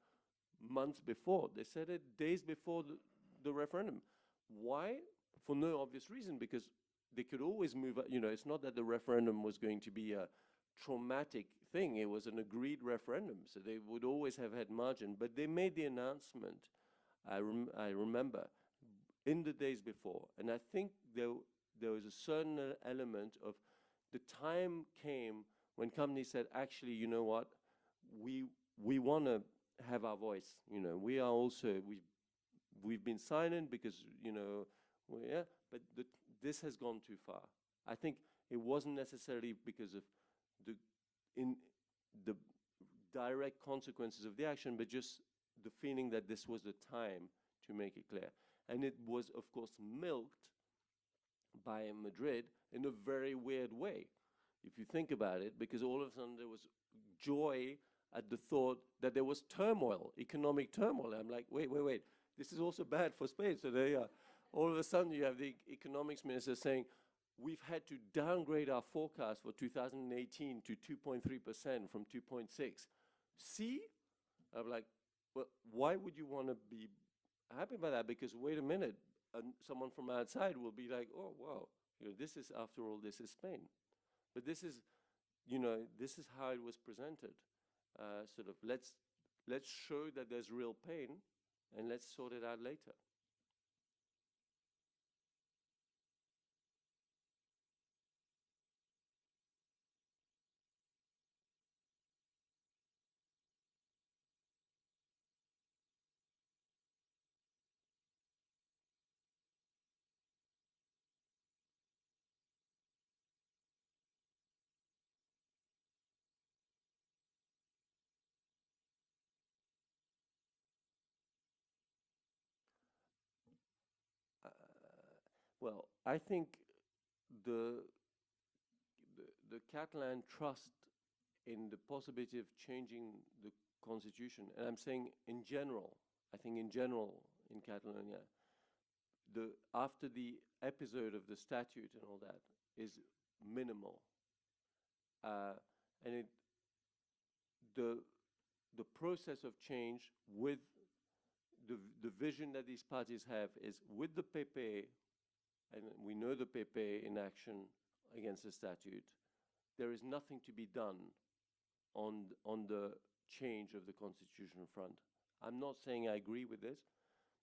months before. They said it days before the referendum. Why? For no obvious reason, because they could always move. You know, it's not that the referendum was going to be a traumatic thing. It was an agreed referendum, so they would always have had margin. But they made the announcement, I remember, in the days before. And I think there was a certain element of the time came when companies said, actually, you know what, we want to have our voice. You know, we are also, we've been silent because, you know, yeah, but this has gone too far. I think it wasn't necessarily because of the direct consequences of the action, but just the feeling that this was the time to make it clear. And it was, of course, milked by Madrid in a very weird way, if you think about it, because all of a sudden there was joy at the thought that there was turmoil, economic turmoil. I'm like, wait, this is also bad for Spain. So there you are. All of a sudden you have the economics minister saying, we've had to downgrade our forecast for 2018 to 2.3% from 2.6. See? I'm like, well, why would you want to be happy about that? Because wait a minute, someone from outside will be like, oh, wow, you know, this is, after all, this is Spain. But this is, you know, this is how it was presented. Sort of, let's show that there's real pain, and let's sort it out later. Well, I think the, the Catalan trust in the possibility of changing the constitution, and I'm saying in general, I think in general in Catalonia, after the episode of the statute and all that is minimal. And the process of change with the vision that these parties have is with the PP, and we know the PP in action against the statute, there is nothing to be done on the change of the constitutional front. I'm not saying I agree with this,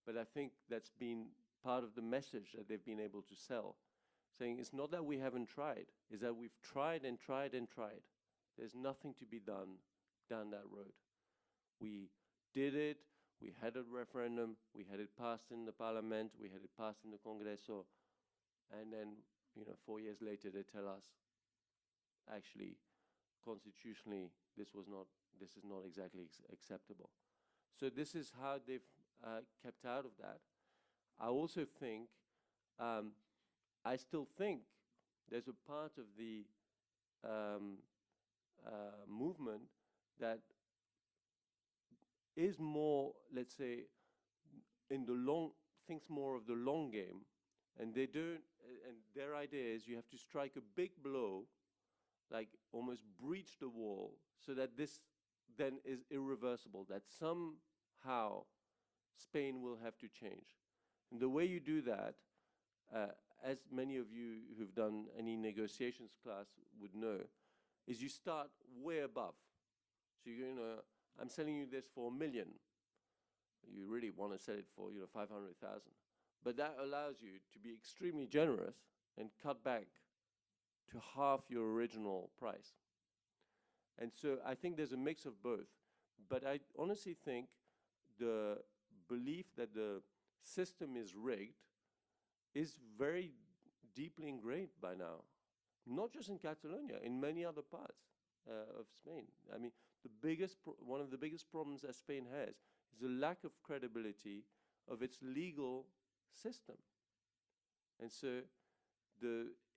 but I think that's been part of the message that they've been able to sell. Saying it's not that we haven't tried, it's that we've tried and tried and tried. There's nothing to be done down that road. We did it, we had a referendum, we had it passed in the parliament, we had it passed in the Congreso, and then, 4 years later they tell us, actually, constitutionally, this is not exactly acceptable. So this is how they've kept out of that. I also think, I still think there's a part of the movement that is more, let's say, thinks more of the long game, and they don't, and their idea is you have to strike a big blow, like almost breach the wall, so that this then is irreversible, that somehow Spain will have to change. And the way you do that, as many of you who've done any negotiations class would know, is you start way above. So I'm selling you this for $1 million. You really want to sell it for 500,000. But that allows you to be extremely generous and cut back to half your original price. And so I think there's a mix of both. But I honestly think the belief that the system is rigged is very deeply ingrained by now. Not just in Catalonia, in many other parts of Spain. I mean, one of the biggest problems that Spain has is the lack of credibility of its legal system. And so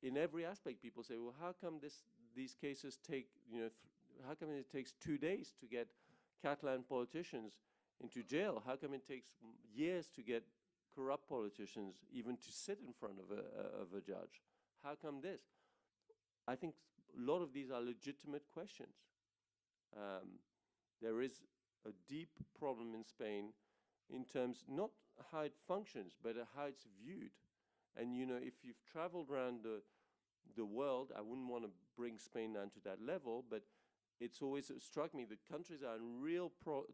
in every aspect, people say, well, how come these cases take, how come it takes 2 days to get Catalan politicians into jail? How come it takes years to get corrupt politicians even to sit in front of a judge? How come this? I think a lot of these are legitimate questions. There is a deep problem in Spain in terms, not how it functions, but how it's viewed. And if you've traveled around the world, I wouldn't want to bring Spain down to that level, but it's always struck me that countries are in real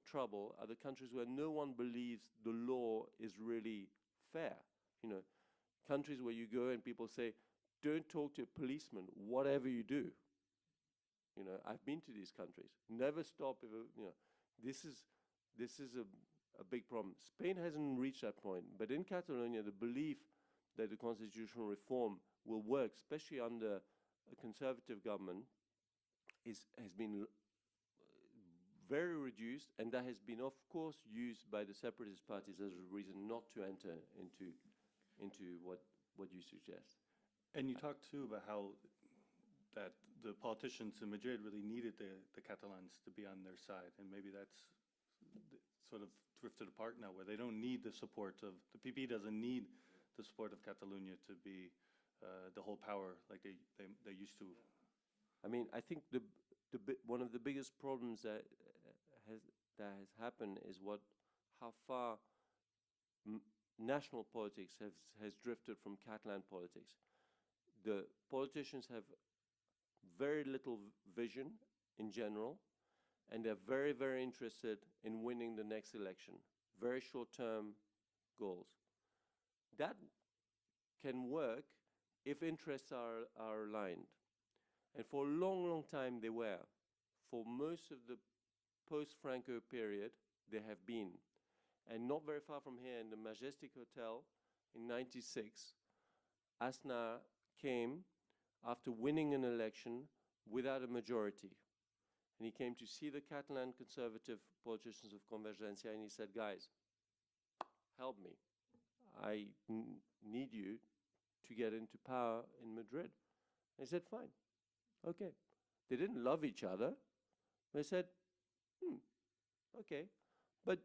trouble are the countries where no one believes the law is really fair. Countries where you go and people say, don't talk to a policeman, whatever you do. I've been to these countries. Never stop. This is a big problem. Spain hasn't reached that point, but in Catalonia, the belief that the constitutional reform will work, especially under a conservative government, has been very reduced, and that has been, of course, used by the separatist parties as a reason not to enter into what you suggest.
And you talked too about how that the politicians in Madrid really needed the Catalans to be on their side, and maybe that's sort of drifted apart now, where they don't need the support of the PP, doesn't need the support of Catalonia to be the whole power like they used to.
I mean, I think one of the biggest problems that has happened is how far national politics has drifted from Catalan politics. The politicians have very little vision in general, and they're very, very interested in winning the next election. Very short-term goals. That can work if interests are aligned. And for a long, long time they were. For most of the post-Franco period, they have been. And not very far from here, in the Majestic Hotel in '96, Aznar came after winning an election without a majority. And he came to see the Catalan conservative politicians of Convergencia, and he said, guys, help me. I need you to get into power in Madrid. They said, fine, okay. They didn't love each other. They said, okay, but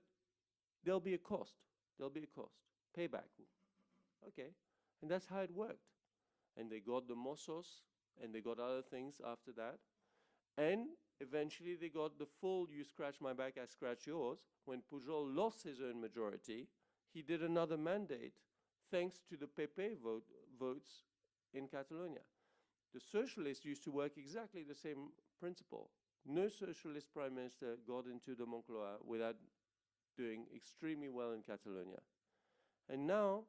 there'll be a cost. There'll be a cost. Payback. Okay. And that's how it worked. And they got the Mossos, and they got other things after that. And eventually they got the full you scratch my back, I scratch yours. When Pujol lost his own majority, he did another mandate thanks to the PP votes in Catalonia. The socialists used to work exactly the same principle. No socialist prime minister got into the Moncloa without doing extremely well in Catalonia. And now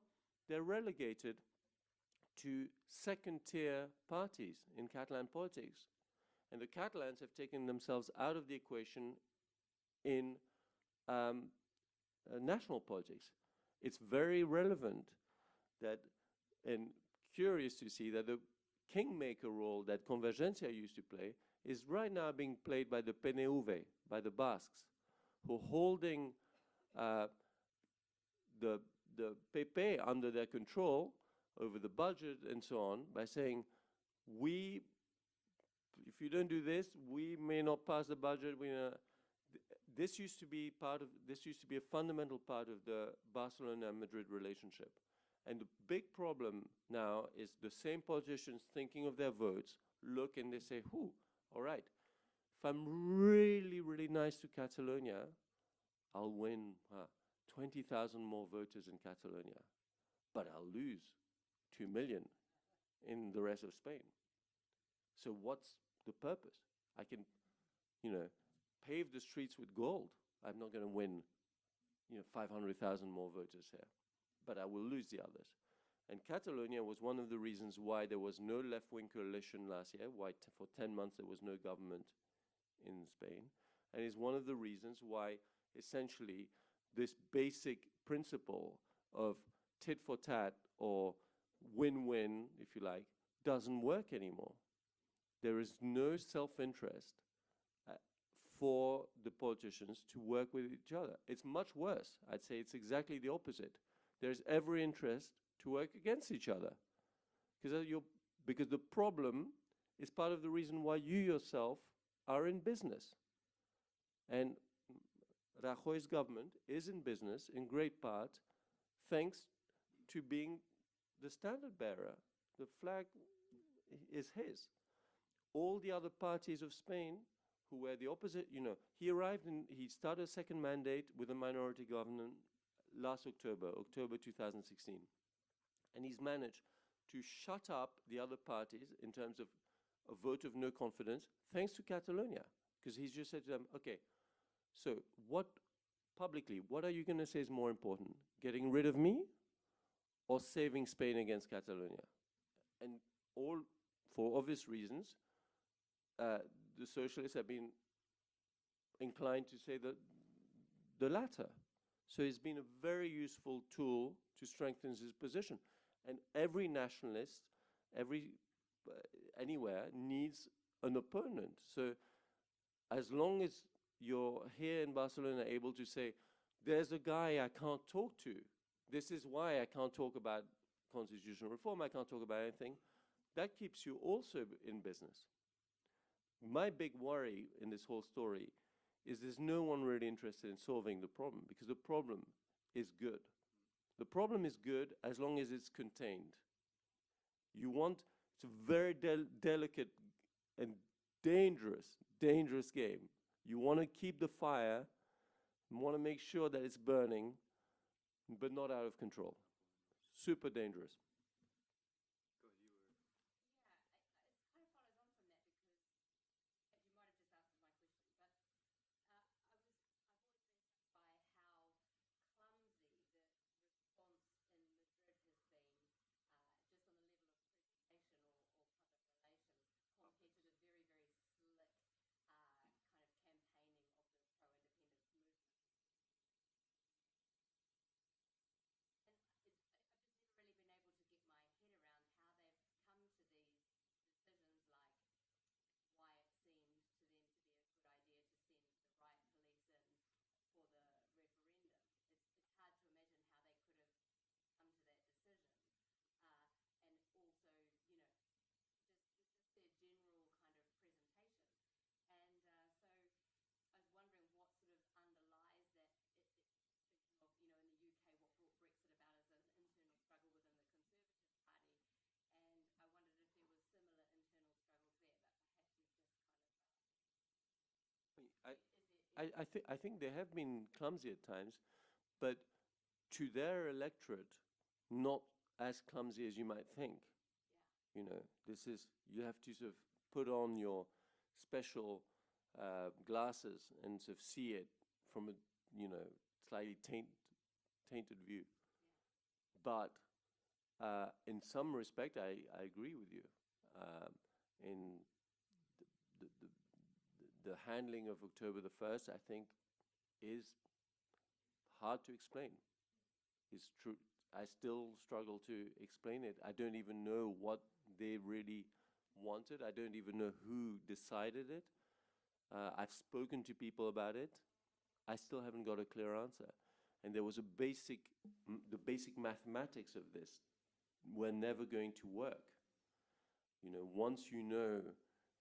they're relegated to second-tier parties in Catalan politics. And the Catalans have taken themselves out of the equation in national politics. It's very relevant that, and curious to see that the kingmaker role that Convergencia used to play is right now being played by the PNV, by the Basques, who are holding the PP under their control over the budget and so on by saying, if you don't do this, we may not pass the budget. This used to be a fundamental part of the Barcelona-Madrid relationship. And the big problem now is the same politicians thinking of their votes look and they say, all right, if I'm really, really nice to Catalonia, I'll win 20,000 more voters in Catalonia, but I'll lose 2 million in the rest of Spain. So what's the purpose? I can, pave the streets with gold. I'm not going to win, 500,000 more voters here, but I will lose the others. And Catalonia was one of the reasons why there was no left-wing coalition last year, why for 10 months there was no government in Spain, and is one of the reasons why essentially this basic principle of tit for tat or win-win, if you like, doesn't work anymore. There is no self-interest for the politicians to work with each other. It's much worse. I'd say it's exactly the opposite. There's every interest to work against each other. Because the problem is part of the reason why you yourself are in business. And Rajoy's government is in business in great part thanks to being the standard bearer. The flag is his. All the other parties of Spain who were the opposite, he arrived and he started a second mandate with a minority government last October 2016. And he's managed to shut up the other parties in terms of a vote of no confidence, thanks to Catalonia. Because he's just said to them, okay, so what are you going to say is more important? Getting rid of me or saving Spain against Catalonia? And all, for obvious reasons, the socialists have been inclined to say the latter. So it's been a very useful tool to strengthen his position. And every nationalist, anywhere, needs an opponent. So as long as you're here in Barcelona able to say, there's a guy I can't talk to, this is why I can't talk about constitutional reform, I can't talk about anything, that keeps you also in business. My big worry in this whole story is there's no one really interested in solving the problem, because the problem is good. The problem is good as long as it's contained. It's a very delicate and dangerous game. You want to keep the fire, you want to make sure that it's burning, but not out of control. Super dangerous. I think they have been clumsy at times, but to their electorate, not as clumsy as you might think. You know, you have to sort of put on your special glasses and sort of see it from a, slightly tainted view. But in some respect, I agree with you. In the handling of October the 1st, I think, is hard to explain. It's true. I still struggle to explain it. I don't even know what they really wanted. I don't even know who decided it. I've spoken to people about it. I still haven't got a clear answer. And there was the basic mathematics of this were never going to work. You know, once you know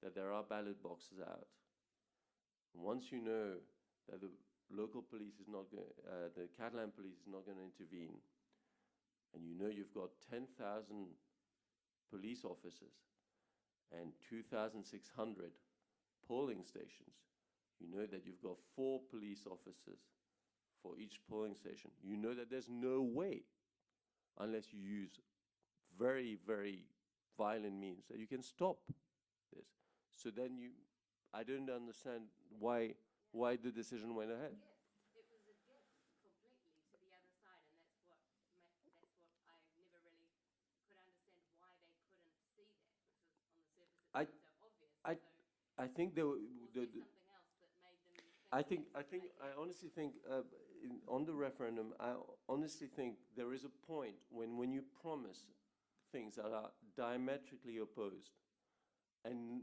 that there are ballot boxes out, once you know that the local police is not going, the Catalan police is not going to intervene, and you know you've got 10,000 police officers and 2,600 polling stations, you know that you've got 4 police officers for each polling station. You know that there's no way, unless you use very, very violent means, that you can stop this. So then I don't understand why the decision went ahead.
It was a gift completely to the other side, and that's what I never really could understand why they couldn't see that, because on the surface it seems so obvious.
I think there were
something else that made them
I honestly think on the referendum, I honestly think there is a point when you promise things that are diametrically opposed and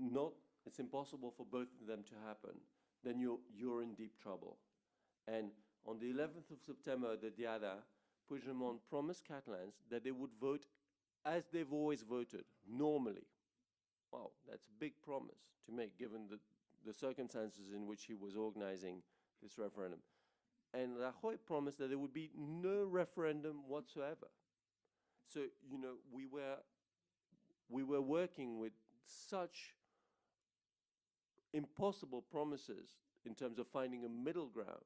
it's impossible for both of them to happen, then you're in deep trouble. And on the 11th of September, the Diada, Puigdemont promised Catalans that they would vote as they've always voted, normally. Wow, that's a big promise to make, given the circumstances in which he was organizing this referendum. And Rajoy promised that there would be no referendum whatsoever. So, you know, we were working with such impossible promises in terms of finding a middle ground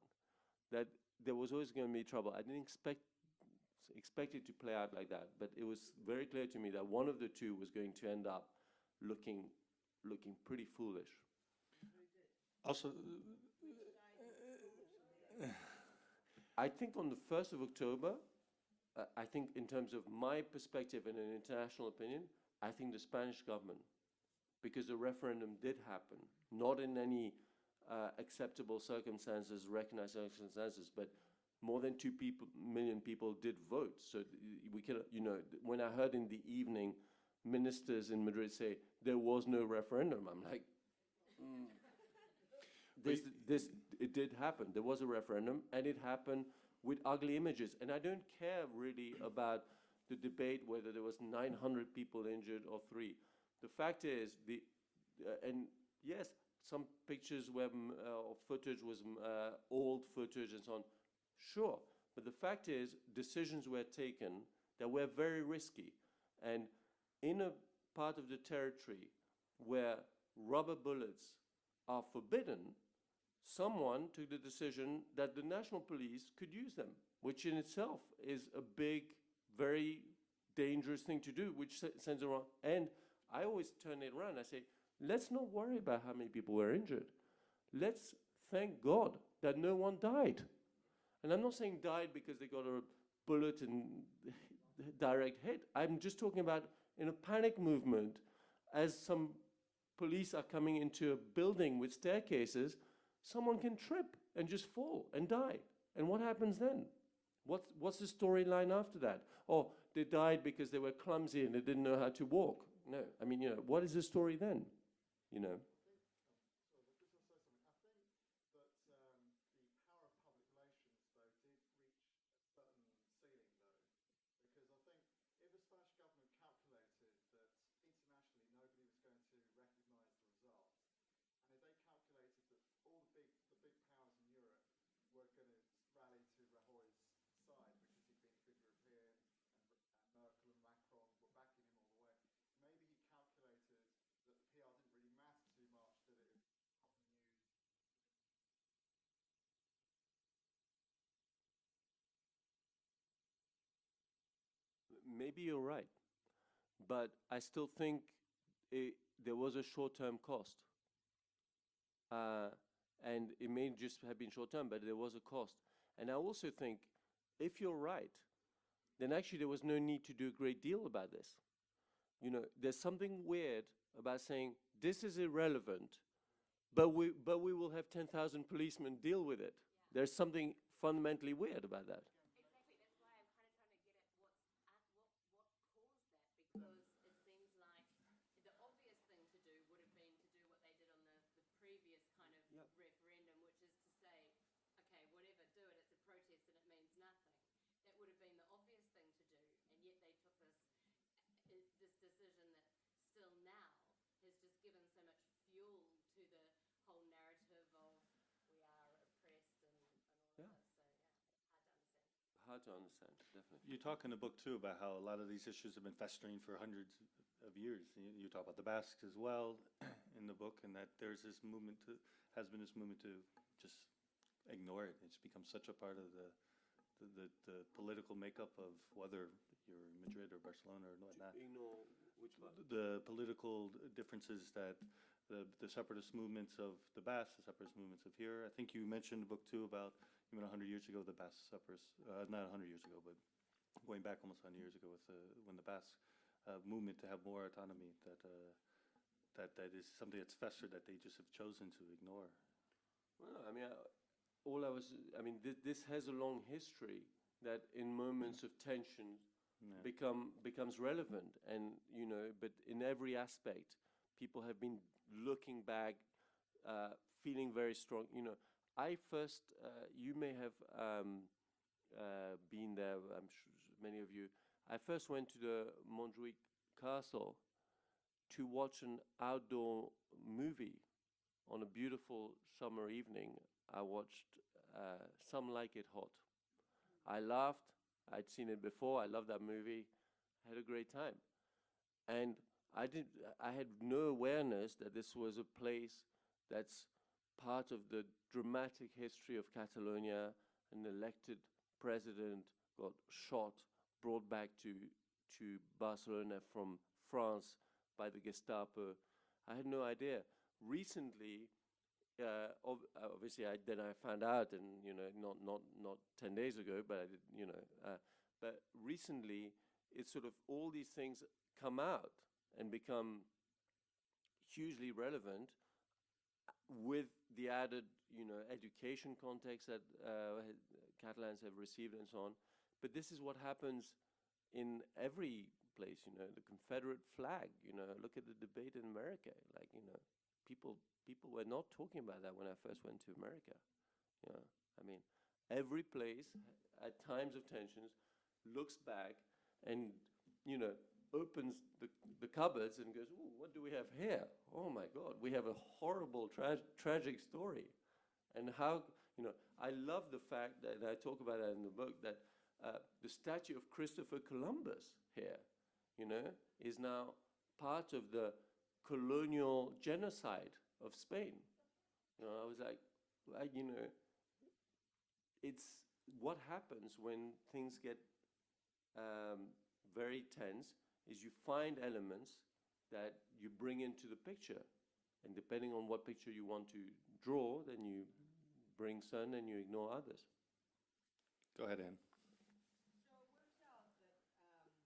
that there was always going to be trouble. I didn't expect it to play out like that, but it was very clear to me that one of the two was going to end up looking pretty foolish.
Also,
I think on the 1st of October, I think in terms of my perspective and an international opinion, I think the Spanish government, because the referendum did happen, not in any acceptable circumstances, recognized circumstances, but more than 2 million people did vote. So we can, you know, when I heard in the evening ministers in Madrid say there was no referendum, I'm like, it did happen. There was a referendum, and it happened with ugly images. And I don't care really about the debate whether there was 900 people injured or 3. The fact is, and yes, some pictures were, or footage was old footage and so on. Sure, but the fact is, decisions were taken that were very risky. And in a part of the territory where rubber bullets are forbidden, someone took the decision that the national police could use them, which in itself is a big, very dangerous thing to do, which sends around. And I always turn it around. I say, let's not worry about how many people were injured. Let's thank God that no one died. And I'm not saying died because they got a bullet and direct hit. I'm just talking about in a panic movement, as some police are coming into a building with staircases, someone can trip and just fall and die. And what happens then? What's the storyline after that? Oh, they died because they were clumsy and they didn't know how to walk. No, I mean, you know, what is the story then? You know? maybe you're right, but I still think there was a short-term cost. And it may just have been short-term, but there was a cost. And I also think, if you're right, then actually there was no need to do a great deal about this. You know, there's something weird about saying, this is irrelevant, but we will have 10,000 policemen deal with it.
Yeah.
There's something fundamentally weird about that.
Exactly. That's why I'm kind of trying to get at what caused that, because it seems like the obvious thing to do would have been to do what they did on the previous kind of referendum, which is to say, okay, whatever, do it, it's a protest and it means nothing. That would have been the obvious thing to do, and yet they took this decision that still now has just given so much fuel to the whole narrative of we are oppressed and all of this. So
Hard to understand, definitely.
You talk in the book too about how a lot of these issues have been festering for hundreds of years. You talk about the Basques as well in the book, and that there's this movement has been this movement to just ignore it. It's become such a part of the political makeup of whether you're in Madrid or Barcelona or whatnot.
Ignore which part?
The political differences that the separatist movements of the Basques, the separatist movements of here. I think you mentioned the book too about even 100 years ago, the Basque separatists, not 100 years ago, but going back almost 100 years ago with when the Basque movement to have more autonomy, that is something that's festered that they just have chosen to ignore.
Well, I mean, this has a long history that in moments of tension becomes relevant, and you know, but in every aspect, people have been looking back, feeling very strong. You know, I first, you may have been there. I'm sure many of you. I first went to the Montjuic Castle to watch an outdoor movie on a beautiful summer evening. I watched Some Like It Hot. I laughed. I'd seen it before. I loved that movie. I had a great time. And I had no awareness that this was a place that's part of the dramatic history of Catalonia. An elected president got shot, brought back to Barcelona from France by the Gestapo. I had no idea. Recently, obviously, then I found out, and you know, not 10 days ago, but I did, you know, but recently, it's sort of all these things come out and become hugely relevant with the added, you know, education context that Catalans have received and so on. But this is what happens in every place, you know, the Confederate flag, you know, look at the debate in America, like, you know, people were not talking about that when I first went to America. You know, I mean, every place at times of tensions looks back and, you know, opens the cupboards and goes, "Ooh, what do we have here? Oh my God, we have a horrible, tragic story." And how, you know, I love the fact that, and I talk about that in the book, that the statue of Christopher Columbus here, you know, is now part of the colonial genocide of Spain. You know, I was like, you know, it's what happens when things get very tense is you find elements that you bring into the picture. And depending on what picture you want to draw, then you bring some and you ignore others.
Go ahead, Anne.
So it works out that according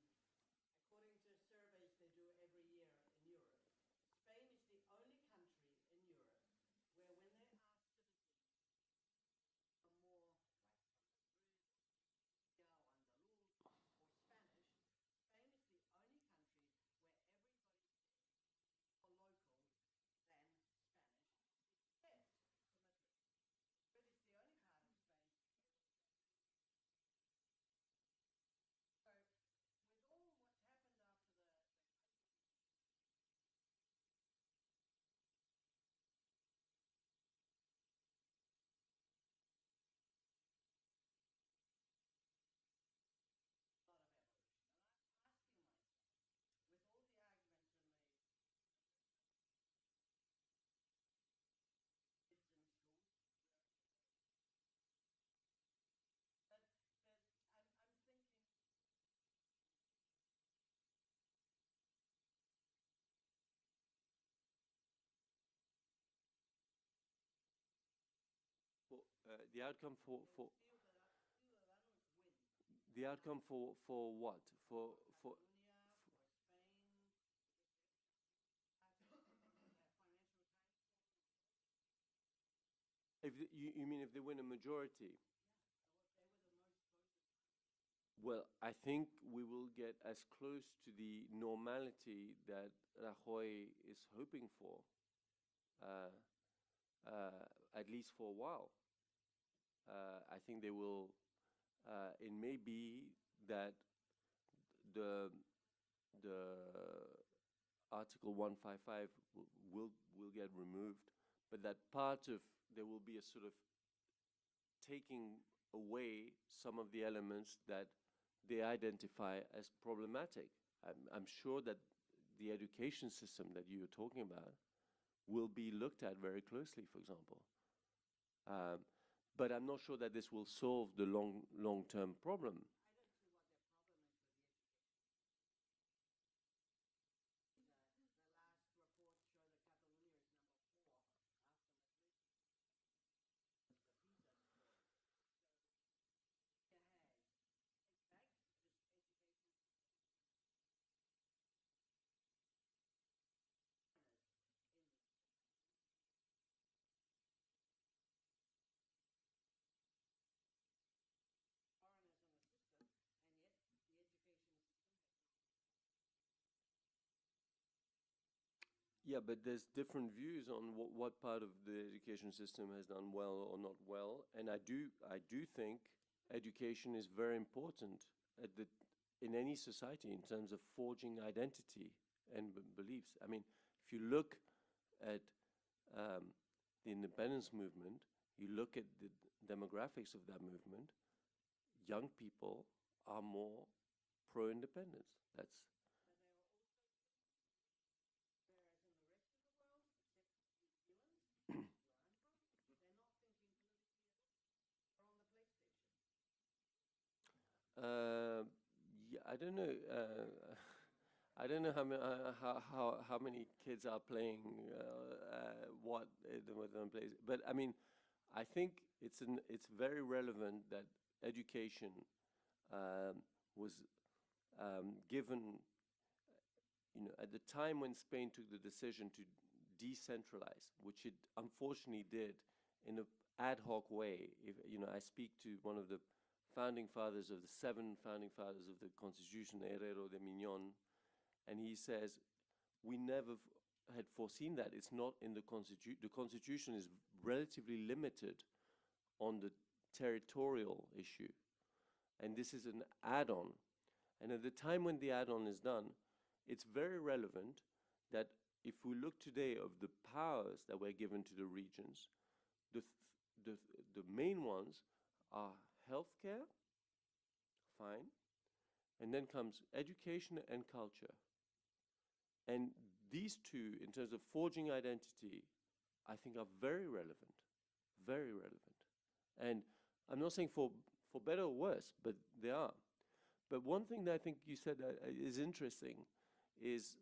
to surveys they do every year in Europe, Spain is the only country in Europe where when they ask citizens for more like or Andalus or Spanish, Spain is the only country where everybody says more local than Spanish, except for Madrid. Madrid is the only part of Spain
The outcome for
Ciudadanos win.
the outcome for what? For
Catalonia, for Spain, Financial Times.
if you mean if they win a majority?
They were the most voted.
Well, I think we will get as close to the normality that Rajoy is hoping for, at least for a while. I think they will. It may be that the Article 155 will get removed, but that part of there will be a sort of taking away some of the elements that they identify as problematic. I'm sure that the education system that you're talking about will be looked at very closely, for example. But I'm not sure that this will solve the long-term problem. Yeah, but there's different views on what part of the education system has done well or not well, and I do think education is very important in any society in terms of forging identity and beliefs. I mean, if you look at the independence movement, you look at the demographics of that movement, young people are more pro-independence. That's yeah, I don't know. I don't know how many kids are playing what within plays, but I mean, I think it's very relevant that education was given, at the time when Spain took the decision to decentralize, which it unfortunately did in an ad hoc way. If I speak to one of the founding fathers of the 7 founding fathers of the Constitution, Herrero de Miñón, and he says, we never had foreseen that. It's not in the Constitution. The Constitution is relatively limited on the territorial issue, and this is an add-on. And at the time when the add-on is done, it's very relevant that if we look today of the powers that were given to the regions, the main ones are healthcare, fine, and then comes education and culture. And these two, in terms of forging identity, I think are very relevant, very relevant. And I'm not saying for better or worse, but they are. But one thing that I think you said is interesting is,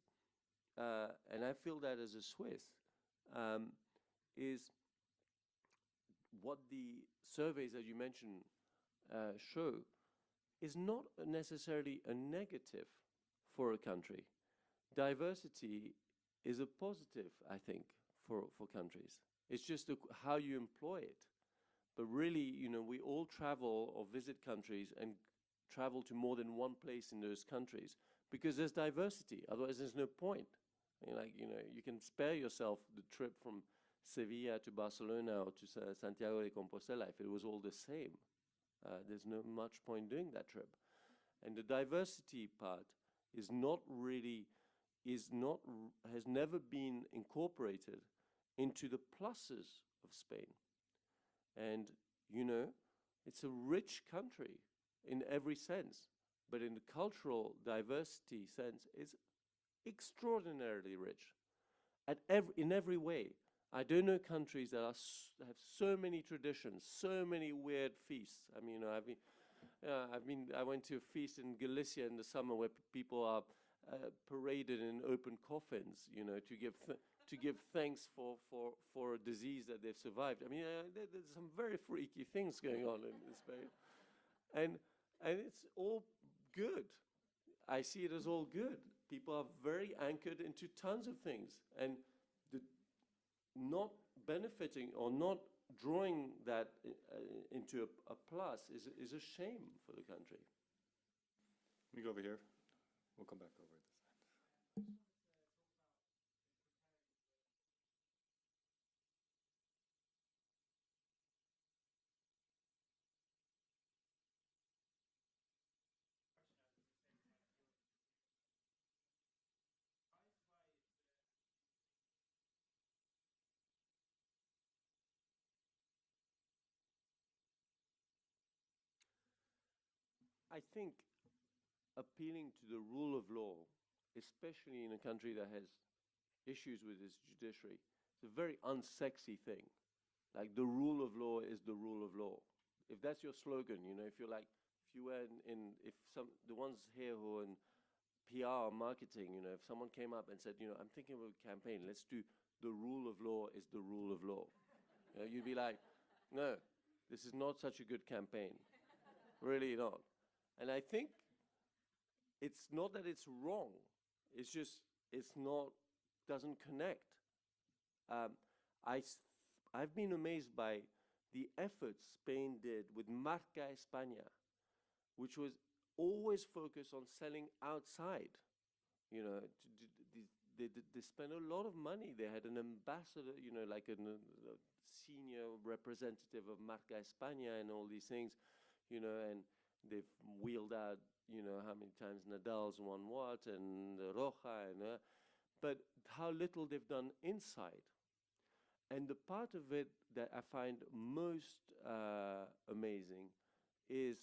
and I feel that as a Swiss, is what the surveys that you mentioned show is not necessarily a negative for a country. Diversity is a positive, I think, for countries. It's just how you employ it. But really, we all travel or visit countries and travel to more than one place in those countries because there's diversity. Otherwise, there's no point. You can spare yourself the trip from Sevilla to Barcelona or to Santiago de Compostela if it was all the same. There's no much point doing that trip. And the diversity part has never been incorporated into the pluses of Spain. And, it's a rich country in every sense, but in the cultural diversity sense, it's extraordinarily rich in every way. I don't know countries that have so many traditions, so many weird feasts. I mean, I went to a feast in Galicia in the summer where people are paraded in open coffins, to give to give thanks for a disease that they've survived. I mean, there's some very freaky things going on in Spain. And it's all good. I see it as all good. People are very anchored into tons of things. And not benefiting or not drawing that into a plus is a shame for the country.
Let me go over here. We'll come back over this side.
I think appealing to the rule of law, especially in a country that has issues with its judiciary, is a very unsexy thing. Like, the rule of law is the rule of law. If that's your slogan, you know, if you were the ones here who are in PR or marketing, you know, if someone came up and said, you know, I'm thinking of a campaign, let's do the rule of law is the rule of law. You know, you'd be like, no, this is not such a good campaign. Really not. And I think it's not that it's wrong. It's just, doesn't connect. I've been amazed by the efforts Spain did with Marca España, which was always focused on selling outside. You know, they spent a lot of money. They had an ambassador, you know, like a senior representative of Marca España and all these things, you know, and they've wheeled out, you know, how many times Nadal's won what, and Roja, and but how little they've done inside. And the part of it that I find most amazing is,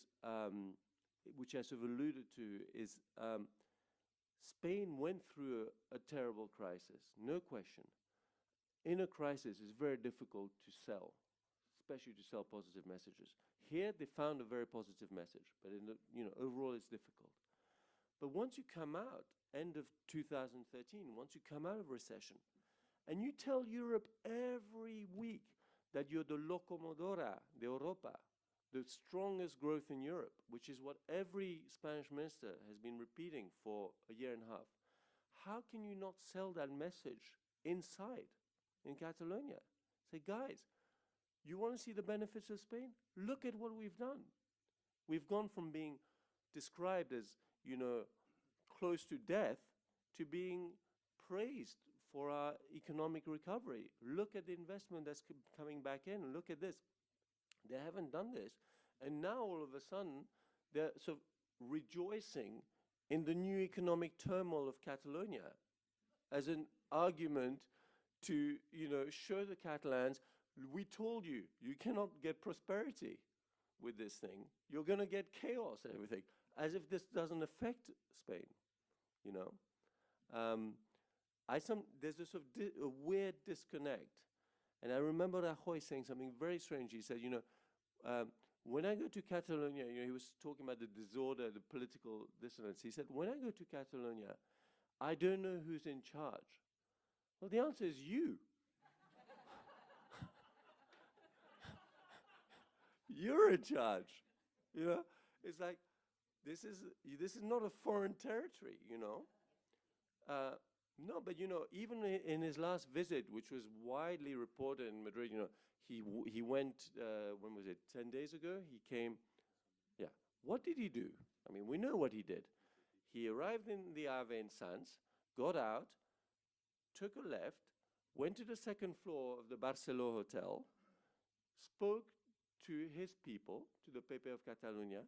which I sort of alluded to, is Spain went through a terrible crisis, no question. In a crisis, it's very difficult to sell, especially to sell positive messages. Here, they found a very positive message, but overall, it's difficult. But once you come out, end of 2013, once you come out of recession, and you tell Europe every week that you're the locomotora de Europa, the strongest growth in Europe, which is what every Spanish minister has been repeating for a year and a half, how can you not sell that message inside, in Catalonia? Say, guys, you want to see the benefits of Spain? Look at what we've done. We've gone from being described as, you know, close to death to being praised for our economic recovery. Look at the investment that's coming back in. Look at this. They haven't done this. And now all of a sudden, they're sort of rejoicing in the new economic turmoil of Catalonia as an argument to, you know, show the Catalans, we told you, you cannot get prosperity with this thing. You're going to get chaos and everything, as if this doesn't affect Spain, you know. There's a sort of a weird disconnect. And I remember Rajoy saying something very strange. He said, you know, when I go to Catalonia, you know, he was talking about the disorder, the political dissonance. He said, when I go to Catalonia, I don't know who's in charge. Well, the answer is you. You're in charge, you know. It's like, this is not a foreign territory, you know. No, but, you know, even in his last visit, which was widely reported in Madrid, you know, he went, when was it, 10 days ago? He came, yeah. What did he do? I mean, we know what he did. He arrived in the Ave in Sants, got out, took a left, went to the second floor of the Barceló Hotel, spoke to his people, to the PP of Catalonia,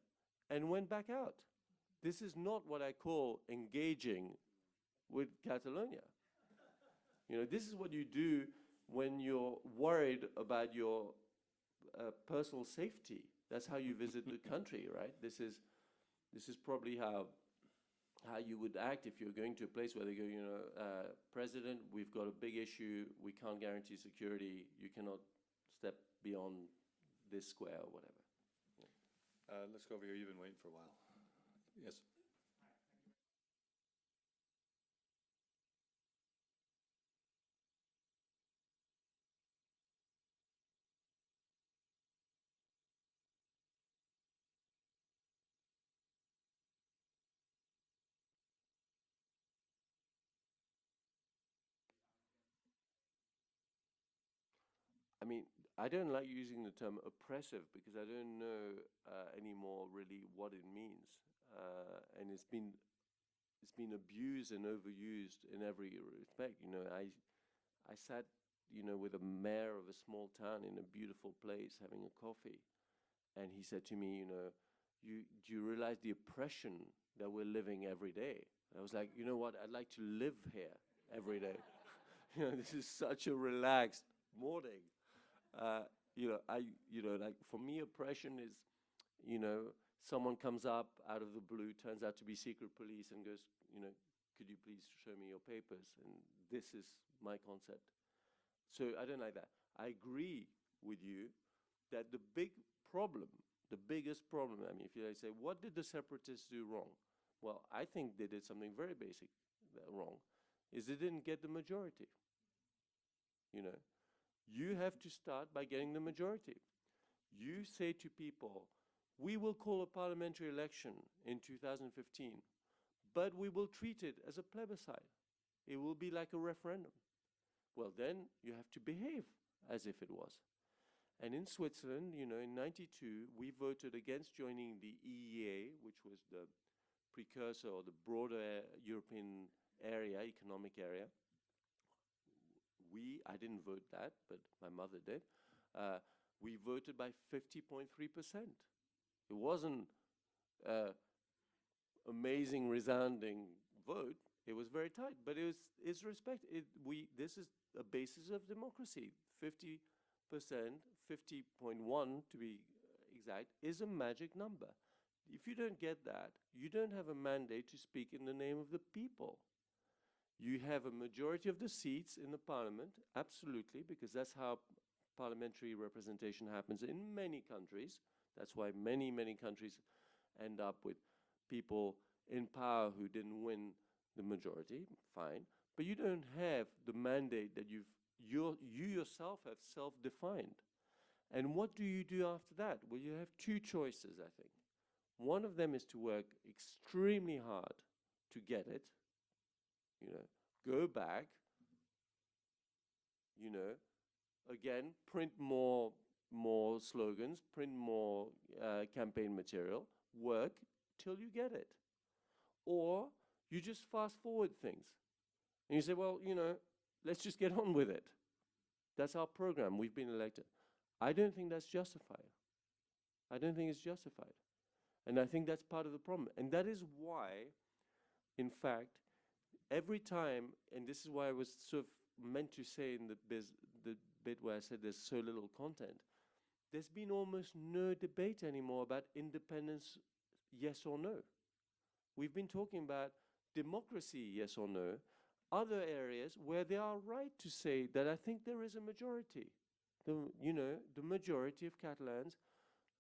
and went back out. This is not what I call engaging with Catalonia. You know, this is what you do when you're worried about your personal safety. That's how you visit the country, right? This is probably how you would act if you're going to a place where they go, you know, President, we've got a big issue, we can't guarantee security, you cannot step beyond this square or whatever. Yeah.
Let's go over here, you've been waiting for a while. Yes.
I mean, I don't like using the term oppressive because I don't know anymore really what it means, and it's been abused and overused in every respect. You know, I sat, you know, with a mayor of a small town in a beautiful place having a coffee, and he said to me, you know, do you realize the oppression that we're living every day? And I was like, you know what? I'd like to live here every day. You know, this is such a relaxed morning. Like for me, oppression is, you know, someone comes up out of the blue, turns out to be secret police, and goes, you know, could you please show me your papers? And this is my concept. So I don't like that. I agree with you that the biggest problem, I mean, if you say, what did the separatists do wrong? Well, I think they did something very basic wrong, is they didn't get the majority. You know, you have to start by getting the majority. You say to people, we will call a parliamentary election in 2015, but we will treat it as a plebiscite. It will be like a referendum. Well, then you have to behave as if it was. And in Switzerland, you know, in 92, we voted against joining the EEA, which was the precursor or the broader European area, economic area. I didn't vote that, but my mother did. We voted by 50.3%. It wasn't amazing, resounding vote. It was very tight, but it's respect. This is a basis of democracy. 50%, 50.1 to be exact, is a magic number. If you don't get that, you don't have a mandate to speak in the name of the people. You have a majority of the seats in the parliament, absolutely, because that's how parliamentary representation happens in many countries. That's why many, many countries end up with people in power who didn't win the majority, fine. But you don't have the mandate that you yourself have self-defined. And what do you do after that? Well, you have two choices, I think. One of them is to work extremely hard to get it. You know, go back, you know, again, print more slogans, print more campaign material, work till you get it. Or you just fast forward things. And you say, well, you know, let's just get on with it. That's our program. We've been elected. I don't think that's justified. I don't think it's justified. And I think that's part of the problem. And that is why, in fact, every time, and this is why I was sort of meant to say in the bit where I said there's so little content, there's been almost no debate anymore about independence, yes or no. We've been talking about democracy, yes or no, other areas where they are right to say that I think there is a majority. The majority of Catalans,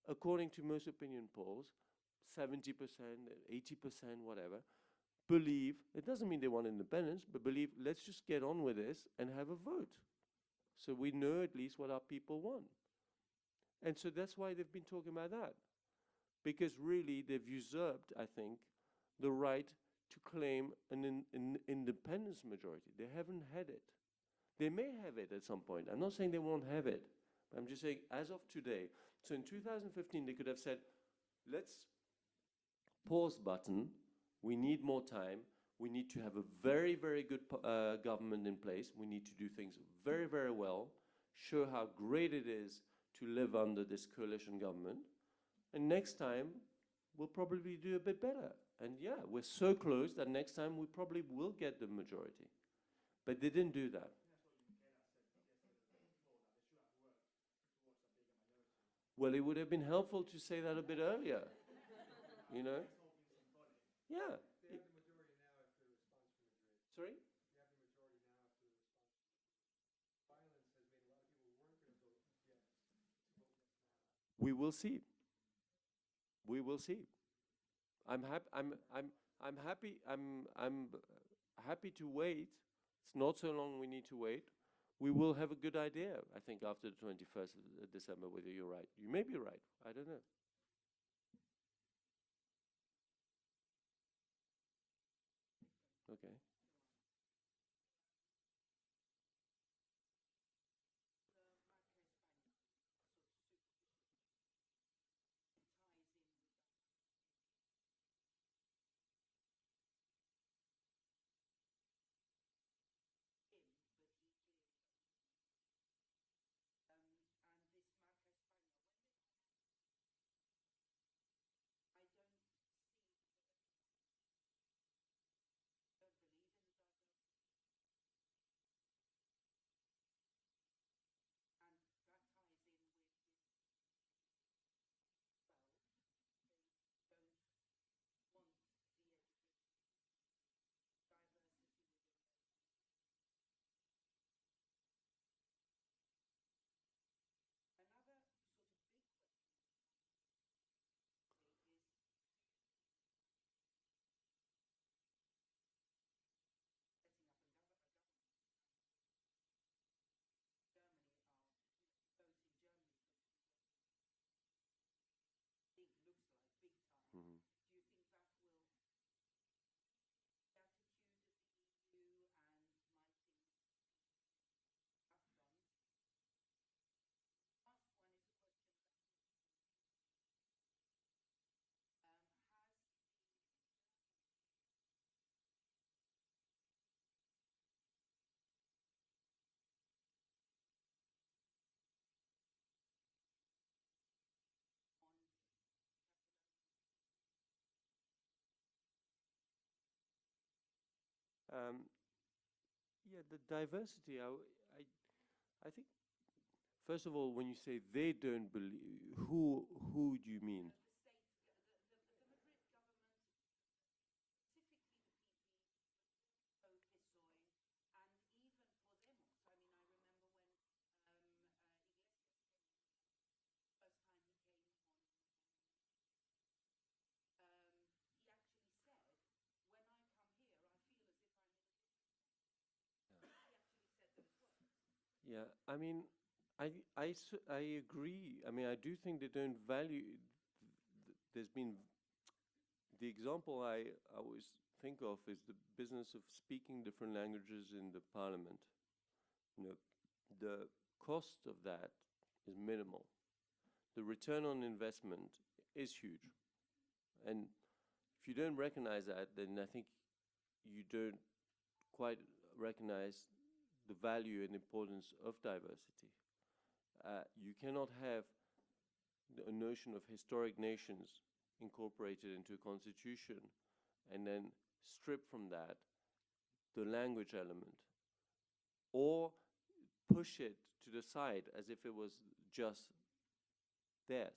according to most opinion polls, 70%, 80%, whatever, believe, it doesn't mean they want independence, but believe, let's just get on with this and have a vote. So we know at least what our people want. And so that's why they've been talking about that. Because really they've usurped, I think, the right to claim an independence majority. They haven't had it. They may have it at some point. I'm not saying they won't have it. I'm just saying as of today. So in 2015, they could have said, let's pause button. We need more time. We need to have a very, very good government in place. We need to do things very, very well, show how great it is to live under this coalition government. And next time, we'll probably do a bit better. And yeah, we're so close that next time we probably will get the majority. But they didn't do that. Well, it would have been helpful to say that a bit earlier, you know? Yeah.
They have the majority now after the response from Madrid.
Sorry?
They have the majority now after the response from Madrid. Violence has made a lot of people who weren't going to vote yes to vote yes now.
We will see. We will see. I'm happy to wait. It's not so long we need to wait. We will have a good idea, I think, after the 21st of December, whether you're right. You may be right. I don't know. Okay. Yeah, the diversity. I think first of all, when you say they don't believe, who do you mean? Yeah, I mean, I agree. I mean, I do think they don't value. There's been the example I always think of is the business of speaking different languages in the parliament. You know, the cost of that is minimal. The return on investment is huge. And if you don't recognize that, then I think you don't quite recognize the value and importance of diversity. You cannot have a notion of historic nations incorporated into a constitution and then strip from that the language element or push it to the side as if it was just theirs.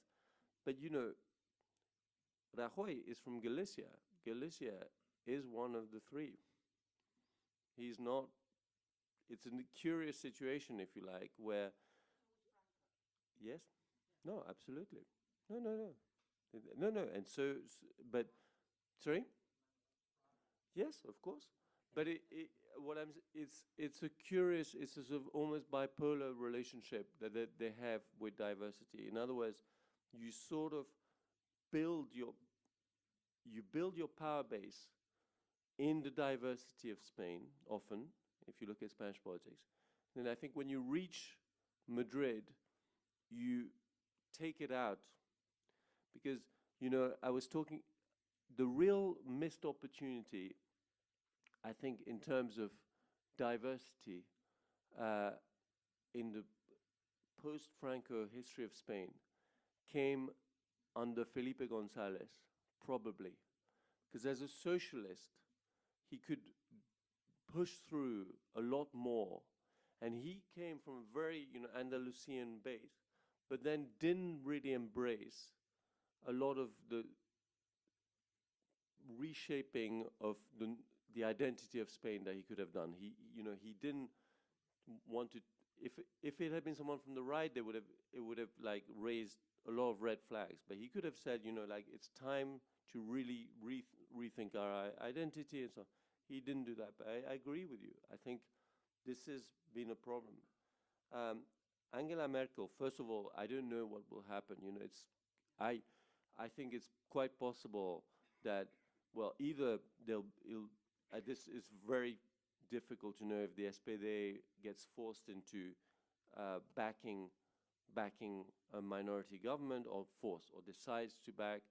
But you know, Rajoy is from Galicia. Galicia is one of the three. He's not. It's a curious situation, if you like, where. Yes? No, absolutely. No. And so, but, sorry? Yes, of course. But it's a curious, it's a sort of almost bipolar relationship that they have with diversity. In other words, you sort of build your power base in the diversity of Spain, often, if you look at Spanish politics. And I think when you reach Madrid, you take it out. Because, you know, I was talking, the real missed opportunity, I think, in terms of diversity in the post-Franco history of Spain came under Felipe González, probably. Because as a socialist, he could push through a lot more. And he came from a very, you know, Andalusian base, but then didn't really embrace a lot of the reshaping of the identity of Spain that he could have done. He didn't want to. If it had been someone from the right, it would have like raised a lot of red flags. But he could have said, you know, like it's time to really rethink our identity and so on. He didn't do that. But I agree with you. I think this has been a problem. Angela Merkel, first of all, I don't know what will happen. You know, I think it's quite possible that, well, either this is very difficult to know if the SPD gets forced into backing a minority government or decides to back.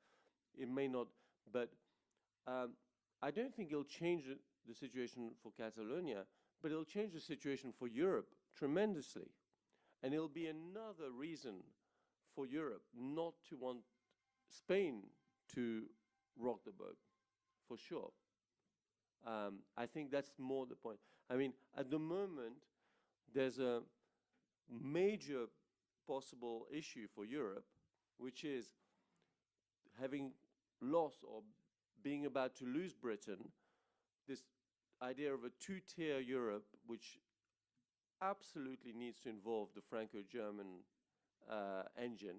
It may not, but I don't think it'll change the situation for Catalonia, but it'll change the situation for Europe tremendously. And it'll be another reason for Europe not to want Spain to rock the boat, for sure. I think that's more the point. I mean, at the moment, there's a major possible issue for Europe, which is having lost or being about to lose Britain, this idea of a two-tier Europe, which absolutely needs to involve the Franco-German engine.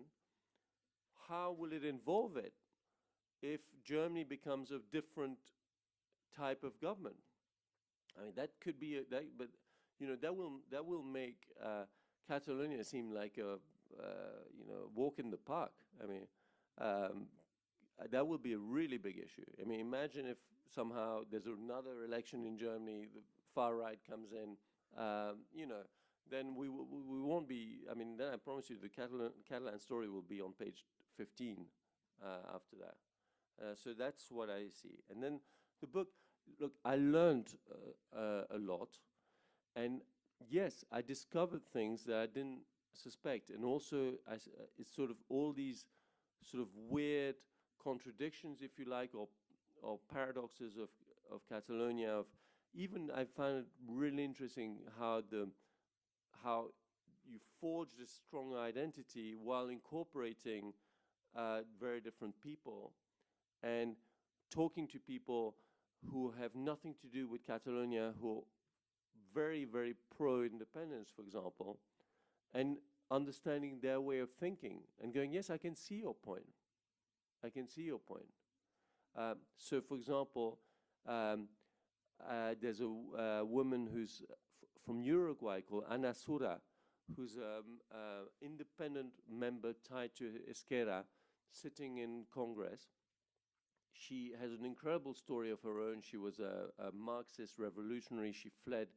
How will it involve it if Germany becomes a different type of government? I mean, that could be but you know, that will make Catalonia seem like a walk in the park. I mean, that will be a really big issue. I mean, imagine if somehow there's another election in Germany, the far right comes in, you know, then we won't be. I mean, then I promise you, the Catalan story will be on page 15 after that. So that's what I see. And then the book. Look, I learned a lot, and yes, I discovered things that I didn't suspect, and also it's sort of all these sort of weird contradictions, if you like, or paradoxes of Catalonia. Of, even I found it really interesting how you forged a strong identity while incorporating very different people and talking to people who have nothing to do with Catalonia, who are very, very pro-independence, for example, and understanding their way of thinking and going, yes, I can see your point. I can see your point. So, for example, there's a woman who's from Uruguay called Ana Sura, who's an independent member tied to Esquerra, sitting in Congress. She has an incredible story of her own. She was a Marxist revolutionary. She fled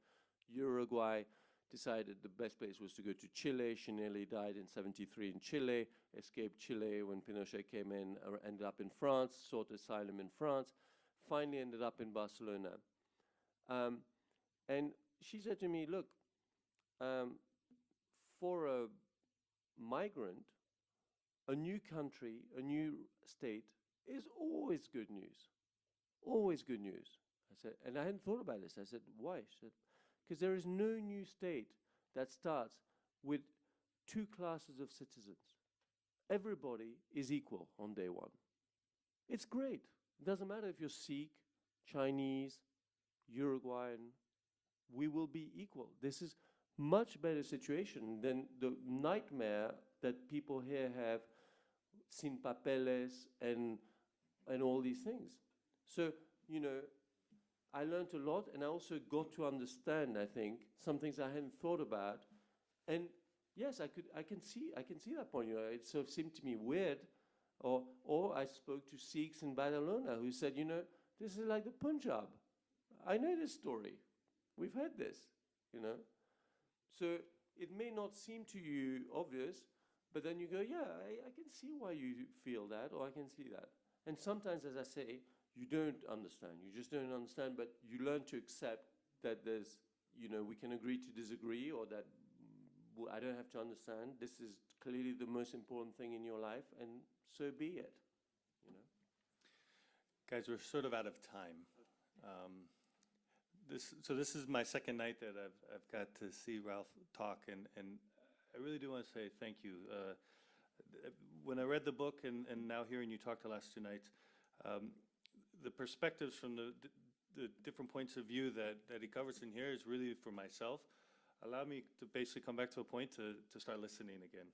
Uruguay, decided the best place was to go to Chile. She nearly died in 1973 in Chile, escaped Chile when Pinochet came in, ended up in France, sought asylum in France, finally ended up in Barcelona. And she said to me, look, for a migrant, a new country, a new state is always good news. Always good news. I said, and I hadn't thought about this. I said, why? She said, because there is no new state that starts with two classes of citizens. Everybody is equal on day one. It's great. It doesn't matter if you're Sikh, Chinese, Uruguayan, we will be equal. This is much better situation than the nightmare that people here have, sin papeles and all these things. So, you know, I learned a lot, and I also got to understand, I think, some things I hadn't thought about. And yes, I can see that point. You know, it sort of seemed to me weird. Or I spoke to Sikhs in Badalona who said, you know, this is like the Punjab. I know this story. We've had this, you know. So it may not seem to you obvious, but then you go, yeah, I can see why you feel that, or I can see that. And sometimes, as I say, you don't understand. You just don't understand, but you learn to accept that there's, you know, we can agree to disagree, or that I don't have to understand. This is clearly the most important thing in your life, and so be it, you know.
Guys, we're sort of out of time. This is my second night that I've got to see Ralph talk, and I really do want to say thank you. When I read the book and now hearing you talk the last two nights, the perspectives from the different points of view that he covers in here is really, for myself, allow me to basically come back to a point to start listening again.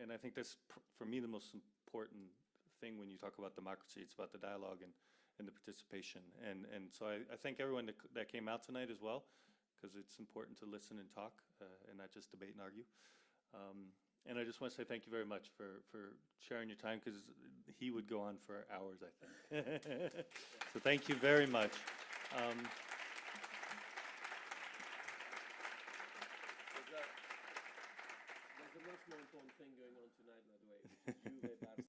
And I think that's, for me, the most important thing when you talk about democracy. It's about the dialogue and the participation. And so I thank everyone that came out tonight as well, because it's important to listen and talk and not just debate and argue. And I just want to say thank you very much for sharing your time, because he would go on for hours, I think. So thank you very much.
There's a much more important thing going on tonight,